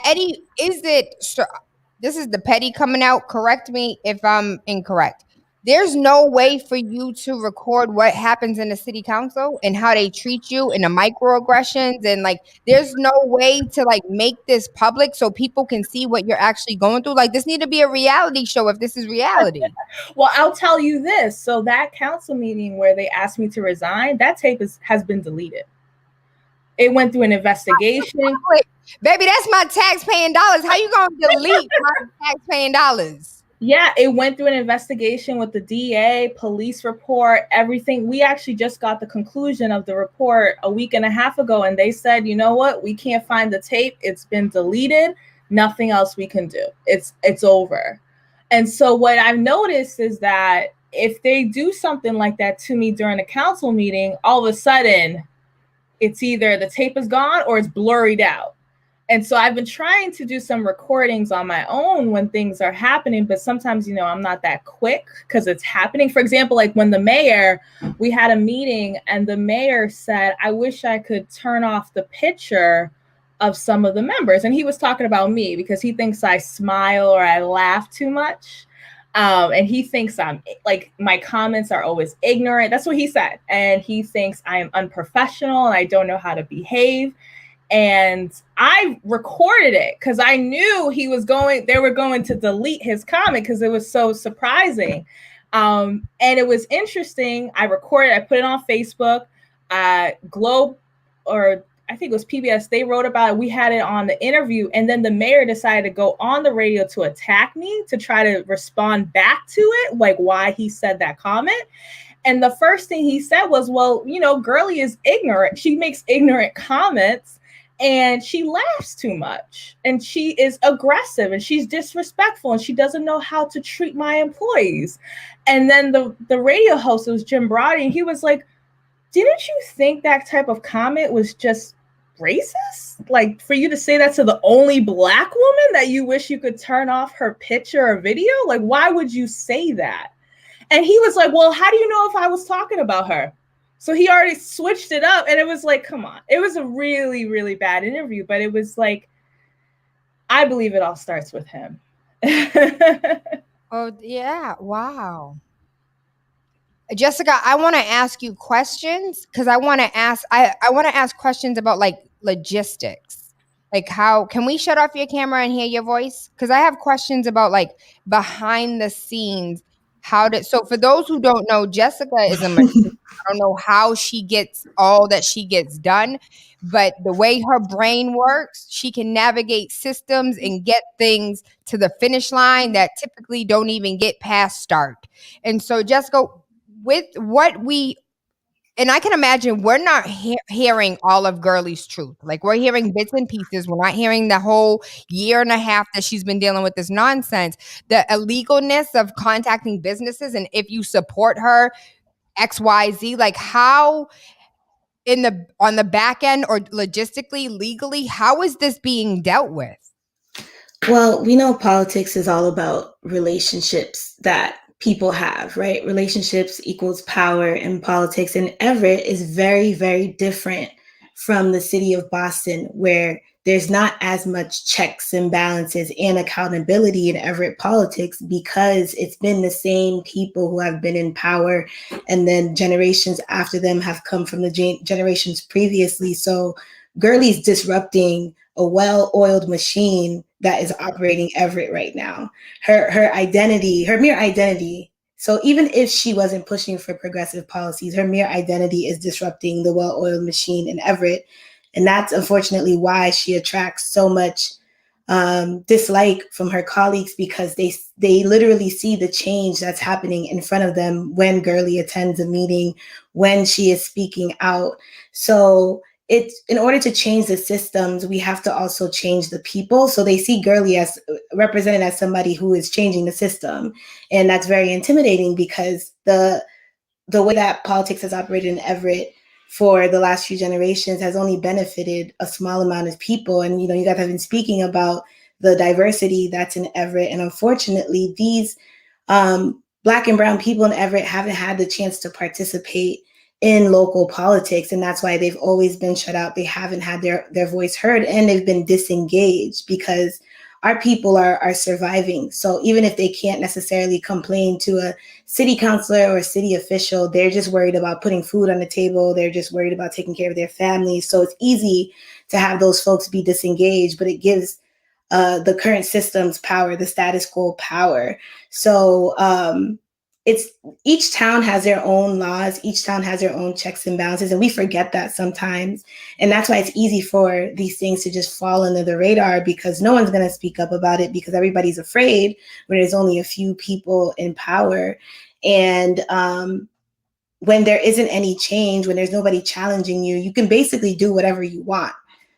Eddie, this is the petty coming out. Correct me if I'm incorrect. There's no way for you to record what happens in the city council and how they treat you and the microaggressions, and like there's no way to like make this public so people can see what you're actually going through. Like this need to be a reality show if this is reality. Well, I'll tell you this. So that council meeting where they asked me to resign, that tape has been deleted. It went through an investigation. Baby, that's my tax-paying dollars. How you gonna delete my tax-paying dollars? Yeah, it went through an investigation with the DA, police report, everything. We actually just got the conclusion of the report a week and a half ago, and they said, you know what? We can't find the tape. It's been deleted. Nothing else we can do. It's over. And so what I've noticed is that if they do something like that to me during a council meeting, all of a sudden, it's either the tape is gone or it's blurred out. And so I've been trying to do some recordings on my own when things are happening, but sometimes, I'm not that quick because it's happening. For example, like when we had a meeting and the mayor said, I wish I could turn off the picture of some of the members. And he was talking about me because he thinks I smile or I laugh too much. And he thinks I'm like, my comments are always ignorant. That's what he said. And he thinks I am unprofessional and I don't know how to behave. And I recorded it because I knew they were going to delete his comment because it was so surprising. And it was interesting. I recorded, I put it on Facebook, Globe, or I think it was PBS. They wrote about it. We had it on the interview. And then the mayor decided to go on the radio to attack me, to try to respond back to it, like why he said that comment. And the first thing he said was, well, Gerly is ignorant. She makes ignorant comments. And she laughs too much and she is aggressive and she's disrespectful and she doesn't know how to treat my employees. And then the radio host, it was Jim Brody, and he was like, didn't you think that type of comment was just racist? Like for you to say that to the only Black woman that you wish you could turn off her picture or video? Like, why would you say that? And he was like, well, how do you know if I was talking about her? So he already switched it up, and it was like, come on. It was a really, really bad interview, but it was like, I believe it all starts with him. Oh, yeah. Wow. Jessica, I want to ask you questions because I want to ask questions about like logistics. Like how can we shut off your camera and hear your voice? Because I have questions about like behind the scenes. So for those who don't know, Jessica is a machine. I don't know how she gets all that she gets done, but the way her brain works, she can navigate systems and get things to the finish line that typically don't even get past start. And so Jessica, with and I can imagine we're not hearing all of Gerly's truth. Like we're hearing bits and pieces. We're not hearing the whole year and a half that she's been dealing with this nonsense. The illegalness of contacting businesses and if you support her, XYZ, like how on the back end or logistically, legally, how is this being dealt with? Well, we know politics is all about relationships that people have, right? Relationships equals power in politics. And Everett is very, very different from the city of Boston, where there's not as much checks and balances and accountability in Everett politics because it's been the same people who have been in power and then generations after them have come from the generations previously. So Gerly's disrupting a well-oiled machine that is operating Everett right now. Her identity, her mere identity. So even if she wasn't pushing for progressive policies, her mere identity is disrupting the well-oiled machine in Everett. And that's unfortunately why she attracts so much dislike from her colleagues, because they literally see the change that's happening in front of them when Gerly attends a meeting, when she is speaking out. So it's in order to change the systems, we have to also change the people. So they see Gerly as represented as somebody who is changing the system. And that's very intimidating because the way that politics has operated in Everett for the last few generations has only benefited a small amount of people. And, you guys have been speaking about the diversity that's in Everett. And unfortunately, these Black and brown people in Everett haven't had the chance to participate in local politics. And that's why they've always been shut out. They haven't had their voice heard, and they've been disengaged because our people are surviving. So even if they can't necessarily complain to a city councilor or a city official, they're just worried about putting food on the table. They're just worried about taking care of their families. So it's easy to have those folks be disengaged, but it gives the current system's power, the status quo power. So it's each town has their own laws. Each town has their own checks and balances, and we forget that sometimes. And that's why it's easy for these things to just fall under the radar, because no one's going to speak up about it because everybody's afraid when there's only a few people in power. And when there isn't any change, when there's nobody challenging you, you can basically do whatever you want.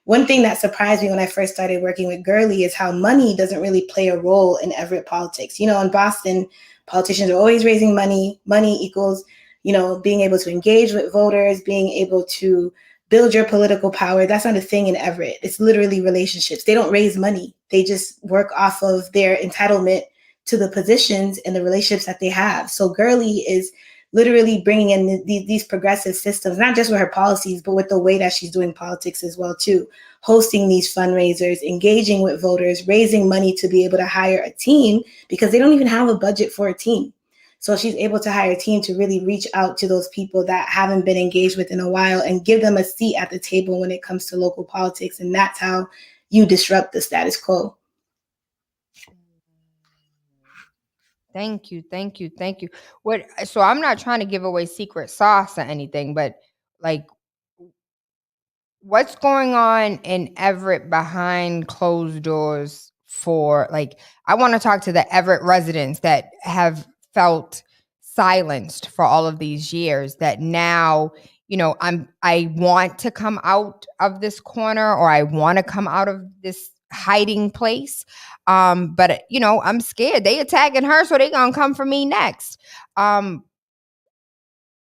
One thing that surprised me when I first started working with Gerly is how money doesn't really play a role in Everett politics. In Boston, politicians are always raising money. Money equals, being able to engage with voters, being able to build your political power. That's not a thing in Everett. It's literally relationships. They don't raise money. They just work off of their entitlement to the positions and the relationships that they have. So Gerly is literally bringing in these progressive systems, not just with her policies, but with the way that she's doing politics as well, too. Hosting these fundraisers, engaging with voters, raising money to be able to hire a team, because they don't even have a budget for a team. So she's able to hire a team to really reach out to those people that haven't been engaged with in a while and give them a seat at the table when it comes to local politics. And that's how you disrupt the status quo. Thank you. So I'm not trying to give away secret sauce or anything, but like, what's going on in Everett behind closed doors I want to talk to the Everett residents that have felt silenced for all of these years, that now, I want to come out of this corner, or I want to come out of this hiding place. But I'm scared. They attacking her, so they gonna come for me next.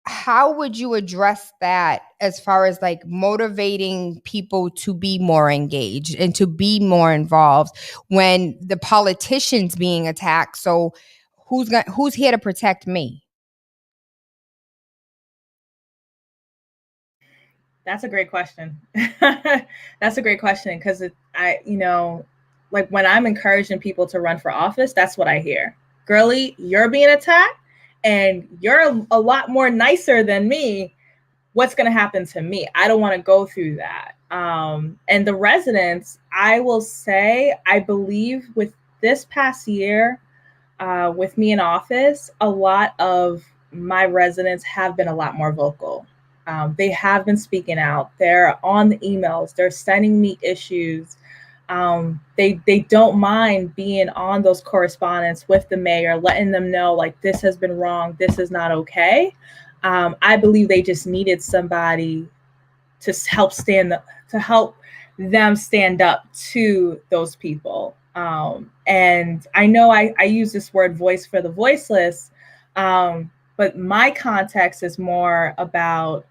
How would you address that as far as motivating people to be more engaged and to be more involved when the politician's being attacked? So who's here to protect me? That's a great question. That's a great question, because when I'm encouraging people to run for office, that's what I hear. Gerly, you're being attacked and you're a lot more nicer than me. What's going to happen to me? I don't want to go through that. And the residents, I will say, I believe with this past year, with me in office, a lot of my residents have been a lot more vocal. They have been speaking out. They're on the emails. They're sending me issues. They don't mind being on those correspondence with the mayor, letting them know this has been wrong. This is not okay. I believe they just needed somebody to help them stand up to those people. And I know I use this word voice for the voiceless, but my context is more about,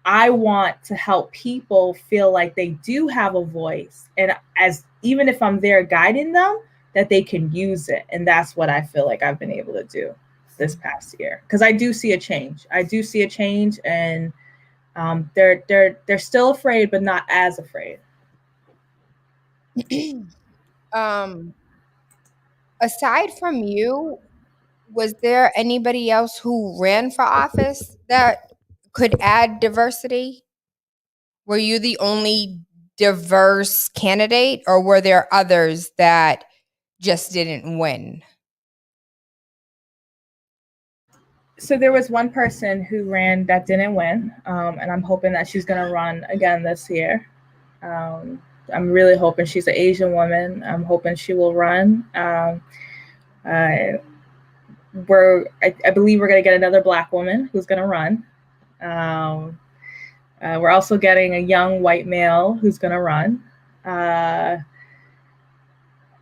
I want to help people feel like they do have a voice, and even if I'm there guiding them, that they can use it. And that's what I feel like I've been able to do this past year, because I do see a change. And they're still afraid, but not as afraid. Aside from you, was there anybody else who ran for office that could add diversity? Were you the only diverse candidate, or were there others that just didn't win? So there was one person who ran that didn't win, and I'm hoping that she's going to run again this year. I'm really hoping. She's an Asian woman. I'm hoping she will run. I believe we're going to get another Black woman who's going to run. We're also getting a young white male who's going to run.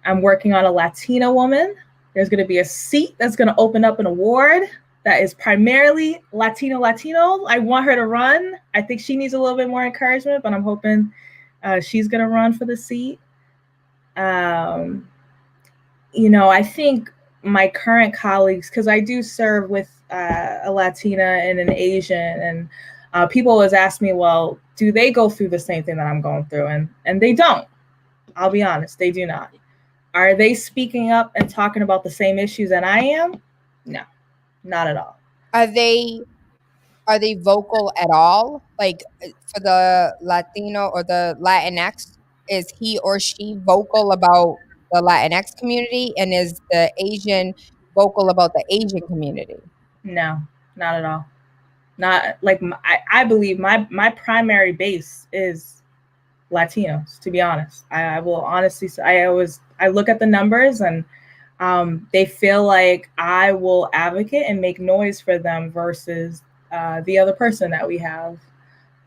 I'm working on a Latina woman. There's going to be a seat that's going to open up an award that is primarily Latino. I want her to run. I think she needs a little bit more encouragement, but I'm hoping she's going to run for the seat. I think my current colleagues, because I do serve with a Latina and an Asian, and people always ask me, well, do they go through the same thing that I'm going through? And they don't. I'll be honest, they do not. Are they speaking up and talking about the same issues that I am? No, not at all. Are they vocal at all? Like for the Latino or the Latinx, is he or she vocal about the Latinx community, and is the Asian vocal about the Asian community? No, not at all. Not like I believe my primary base is Latinos, to be honest. I will honestly say, I look at the numbers, and they feel like I will advocate and make noise for them versus the other person that we have.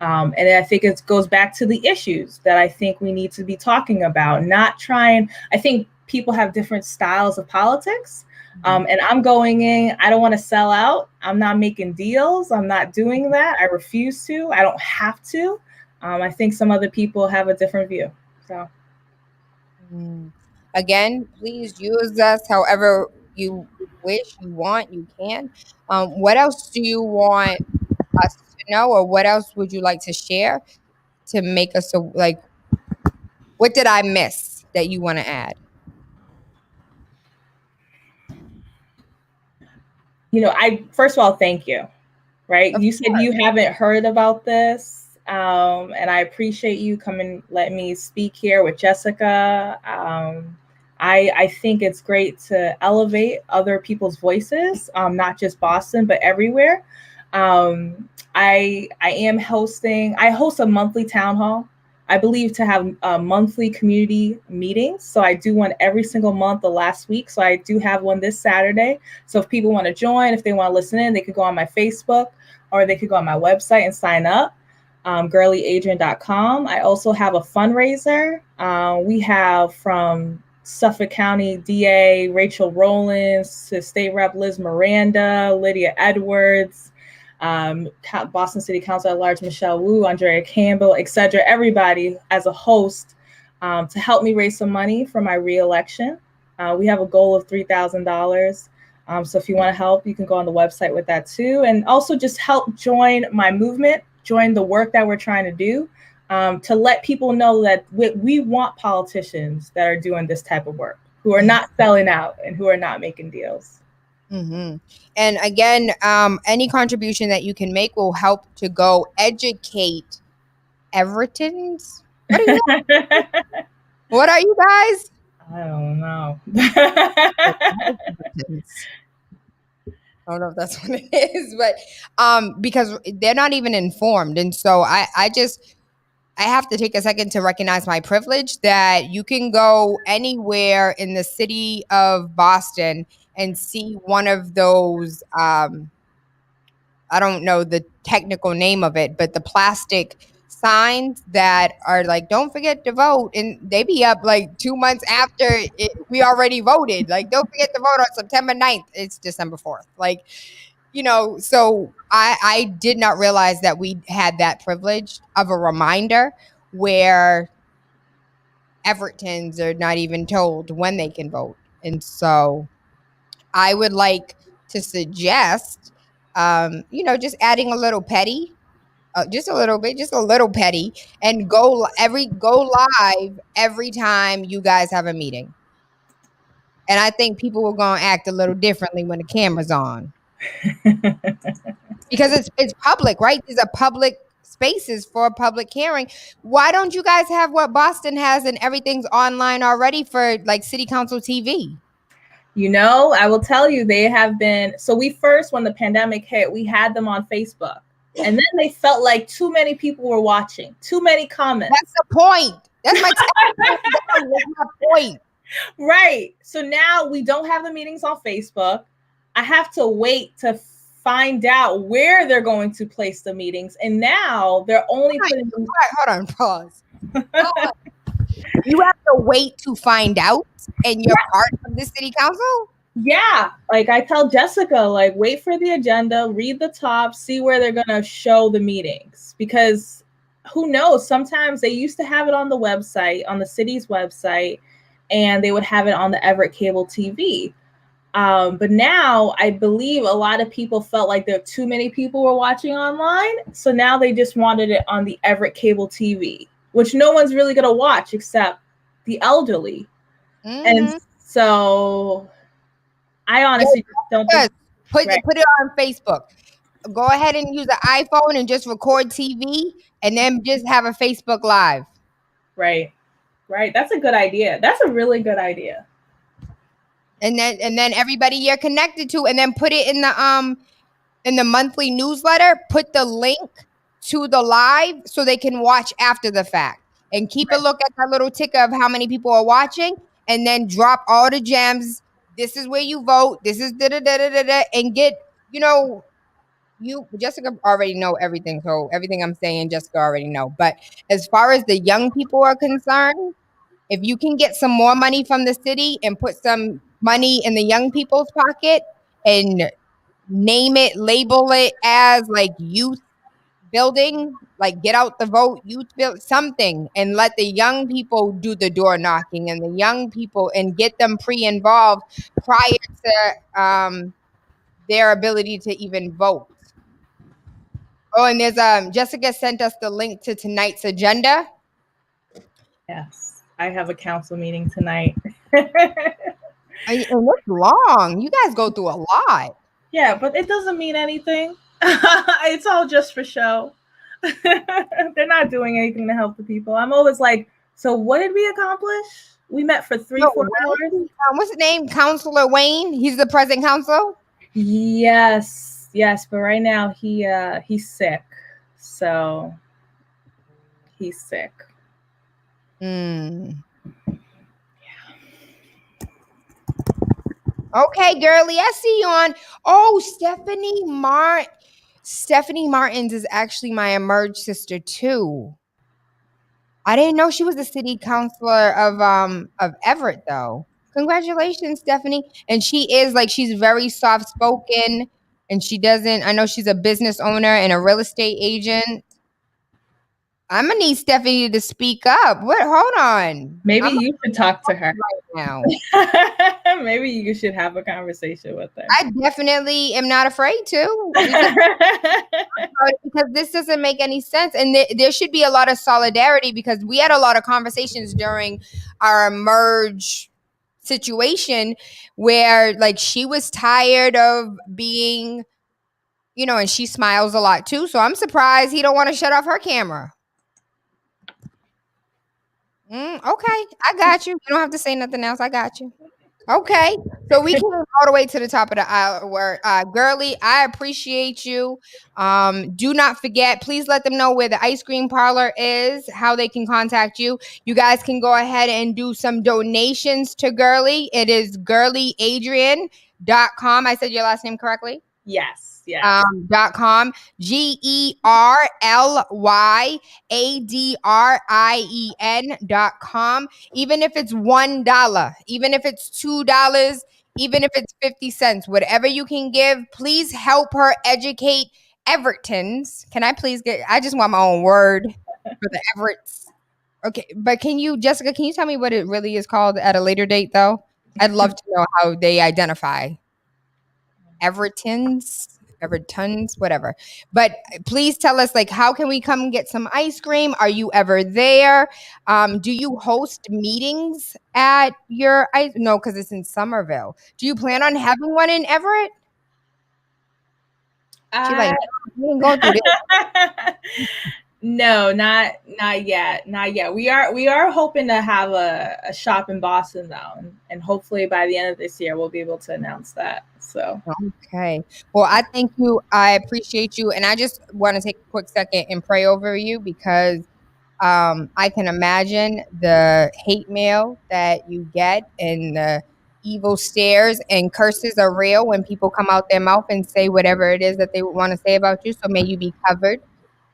And I think it goes back to the issues that I think we need to be talking about, I think people have different styles of politics. And I'm going in, I don't want to sell out. I'm not making deals. I'm not doing that. I refuse to. I don't have to. I think some other people have a different view. So, again, please use us however you wish, you want, you can. What else do you want us to know, or what else would you like to share to make us what did I miss that you want to add? First of all, thank you. Right? Of You said you haven't heard about this, and I appreciate you coming, let me speak here with Jessica. I think it's great to elevate other people's voices, not just Boston, but everywhere. I host a monthly town hall. I believe to have monthly community meetings. So I do one every single month, the last week. So I do have one this Saturday. So if people want to join, if they want to listen in, they could go on my Facebook, or they could go on my website and sign up, GerlyAdrien.com. I also have a fundraiser. We have from Suffolk County DA Rachel Rollins to State Rep Liz Miranda, Lydia Edwards, Boston City Council at Large Michelle Wu, Andrea Campbell, etc. Everybody as a host to help me raise some money for my reelection. We have a goal of $3,000. So if you want to help, you can go on the website with that too. And also just help join my movement, join the work that we're trying to do, to let people know that we want politicians that are doing this type of work, who are not selling out and who are not making deals. And again, any contribution that you can make will help to go educate Everettans. What are you guys? I don't know. I don't know if that's what it is, but because they're not even informed. And so I have to take a second to recognize my privilege that you can go anywhere in the city of Boston and see one of those, I don't know the technical name of it, but the plastic signs that are like, don't forget to vote. And they be up like 2 months after we already voted. Like, don't forget to vote on September 9th. It's December 4th. Like, so I did not realize that we had that privilege of a reminder where Everettans are not even told when they can vote. And so I would like to suggest, just adding a little petty, just a little petty, and go live every time you guys have a meeting. And I think people are going to act a little differently when the camera's on. Because it's public, right? These are public spaces for a public hearing. Why don't you guys have what Boston has and everything's online already for like city council TV? I will tell you, they have been. So we first, when the pandemic hit, we had them on Facebook. And then they felt like too many people were watching, too many comments. That's the point. That's my point. Right. So now we don't have the meetings on Facebook. I have to wait to find out where they're going to place the meetings. And now they're only putting them. Hold on, pause. You have to wait to find out and you're part of the city council? Yeah, like I tell Jessica, like wait for the agenda, read the top, see where they're gonna show the meetings, because who knows? Sometimes they used to have it on the website, on the city's website, and they would have it on the Everett cable TV. But now I believe a lot of people felt like there too many people were watching online, so now they just wanted it on the Everett cable TV, which no one's really gonna watch except the elderly, and so. I honestly don't think put it on Facebook. Go ahead and use an iPhone and just record TV and then just have a Facebook Live. Right. That's a good idea. That's a really good idea. And then everybody you're connected to, and then put it in the monthly newsletter. Put the link to the live so they can watch after the fact, and keep a look at that little ticker of how many people are watching, and then drop all the gems. This is where you vote. This is da-da-da-da-da-da, and get, you, Jessica, already know everything. So everything I'm saying, Jessica already know. But as far as the young people are concerned, if you can get some more money from the city and put some money in the young people's pocket and name it, label it as like youth building, like get out the vote, youth build something, and let the young people do the door knocking, and the young people, and get them pre-involved prior to their ability to even vote. Oh, and there's Jessica sent us the link to tonight's agenda. Yes, I have a council meeting tonight. And it's long. You guys go through a lot. Yeah, but it doesn't mean anything. It's all just for show. They're not doing anything to help the people. I'm always like, so what did we accomplish? We met for 4 hours. What's his name? Councilor Wayne. He's the present council. Yes, but right now he's sick. So he's sick. Okay, girly, I see you on. Oh, Stephanie Martins is actually my emerged sister too. I didn't know she was the city councilor of Everett though. Congratulations, Stephanie. And she is she's very soft spoken, and I know she's a business owner and a real estate agent. I'm gonna need Stephanie to speak up. Hold on. Maybe you should talk to her right now. Maybe you should have a conversation with her. I definitely am not afraid to, because this doesn't make any sense, and there should be a lot of solidarity, because we had a lot of conversations during our emerge situation where she was tired of being, and she smiles a lot too. So I'm surprised he don't want to shut off her camera. Okay, I got you. You don't have to say nothing else. I got you. Okay, so we came all the way to the top of the hour. Gerly, I appreciate you. Do not forget, please let them know where the ice cream parlor is, how they can contact you. You guys can go ahead and do some donations to Gerly. It is GerlyAdrien.com. I said your last name correctly? Yes. .com, GerlyAdrien.com. Even if it's $1, even if it's $2, even if it's 50 cents, whatever you can give, please help her educate Everettons. Can I please I just want my own word for the Everetts. Okay, but Jessica, can you tell me what it really is called at a later date though? I'd love to know how they identify. Everettons, whatever. But please tell us, how can we come get some ice cream? Are you ever there? Do you host meetings at your no, because it's in Somerville. Do you plan on having one in Everett? You go through this. No, not yet. We are hoping to have a shop in Boston though, and hopefully by the end of this year we'll be able to announce that. So okay. Well, I thank you. I appreciate you, and I just want to take a quick second and pray over you, because I can imagine the hate mail that you get and the evil stares and curses are real when people come out their mouth and say whatever it is that they want to say about you. So may you be covered.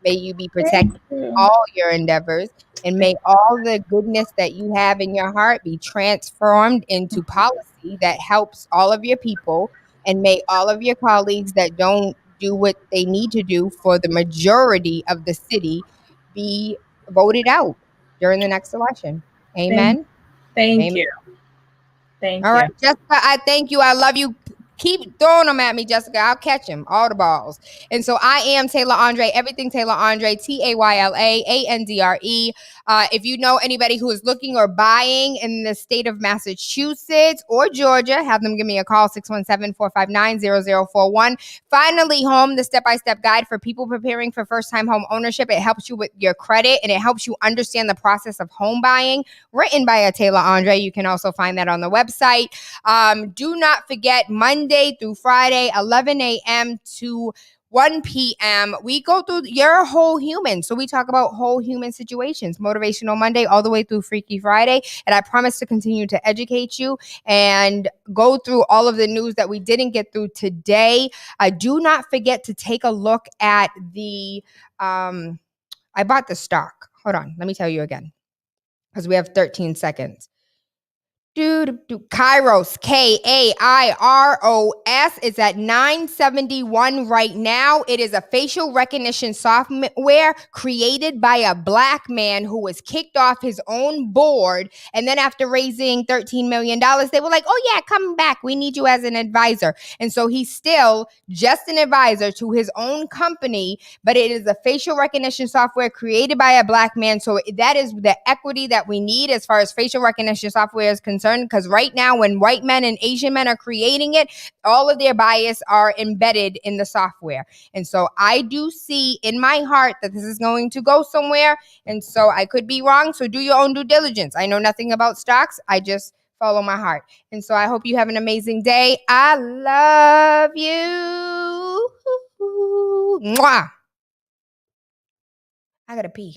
May you be Thank protected in you. all your endeavors. And may all the goodness that you have in your heart be transformed into policy that helps all of your people. And may all of your colleagues that don't do what they need to do for the majority of the city be voted out during the next election. Amen. Thank Amen. you. Thank All you. right, Jessica, I thank you. I love you. Keep throwing them at me, Jessica. I'll catch them, all the balls. And so I am Tayla Andre, everything Tayla Andre, TaylaAndre. If you know anybody who is looking or buying in the state of Massachusetts or Georgia, have them give me a call, 617-459-0041. Finally Home, the step-by-step guide for people preparing for first-time home ownership. It helps you with your credit and it helps you understand the process of home buying, written by a Tayla Andre. You can also find that on the website. Do not forget, Monday through Friday, 11 a.m. to 1 p.m. we go through your whole human. So we talk about whole human situations, Motivational Monday all the way through Freaky Friday. And I promise to continue to educate you and go through all of the news that we didn't get through today. Do not forget to take a look at the, I bought the stock. Hold on. Let me tell you again, because we have 13 seconds. Kairos, Kairos. It's at $971 right now. It is a facial recognition software created by a black man who was kicked off his own board. And then after raising $13 million, they were like, oh yeah, come back. We need you as an advisor. And so he's still just an advisor to his own company, but it is a facial recognition software created by a black man. So that is the equity that we need as far as facial recognition software is concerned. Because right now, when white men and Asian men are creating it, all of their bias are embedded in the software. And so I do see in my heart that this is going to go somewhere. And so I could be wrong. So do your own due diligence. I know nothing about stocks. I just follow my heart. And so I hope you have an amazing day. I love you. Mwah. I gotta pee.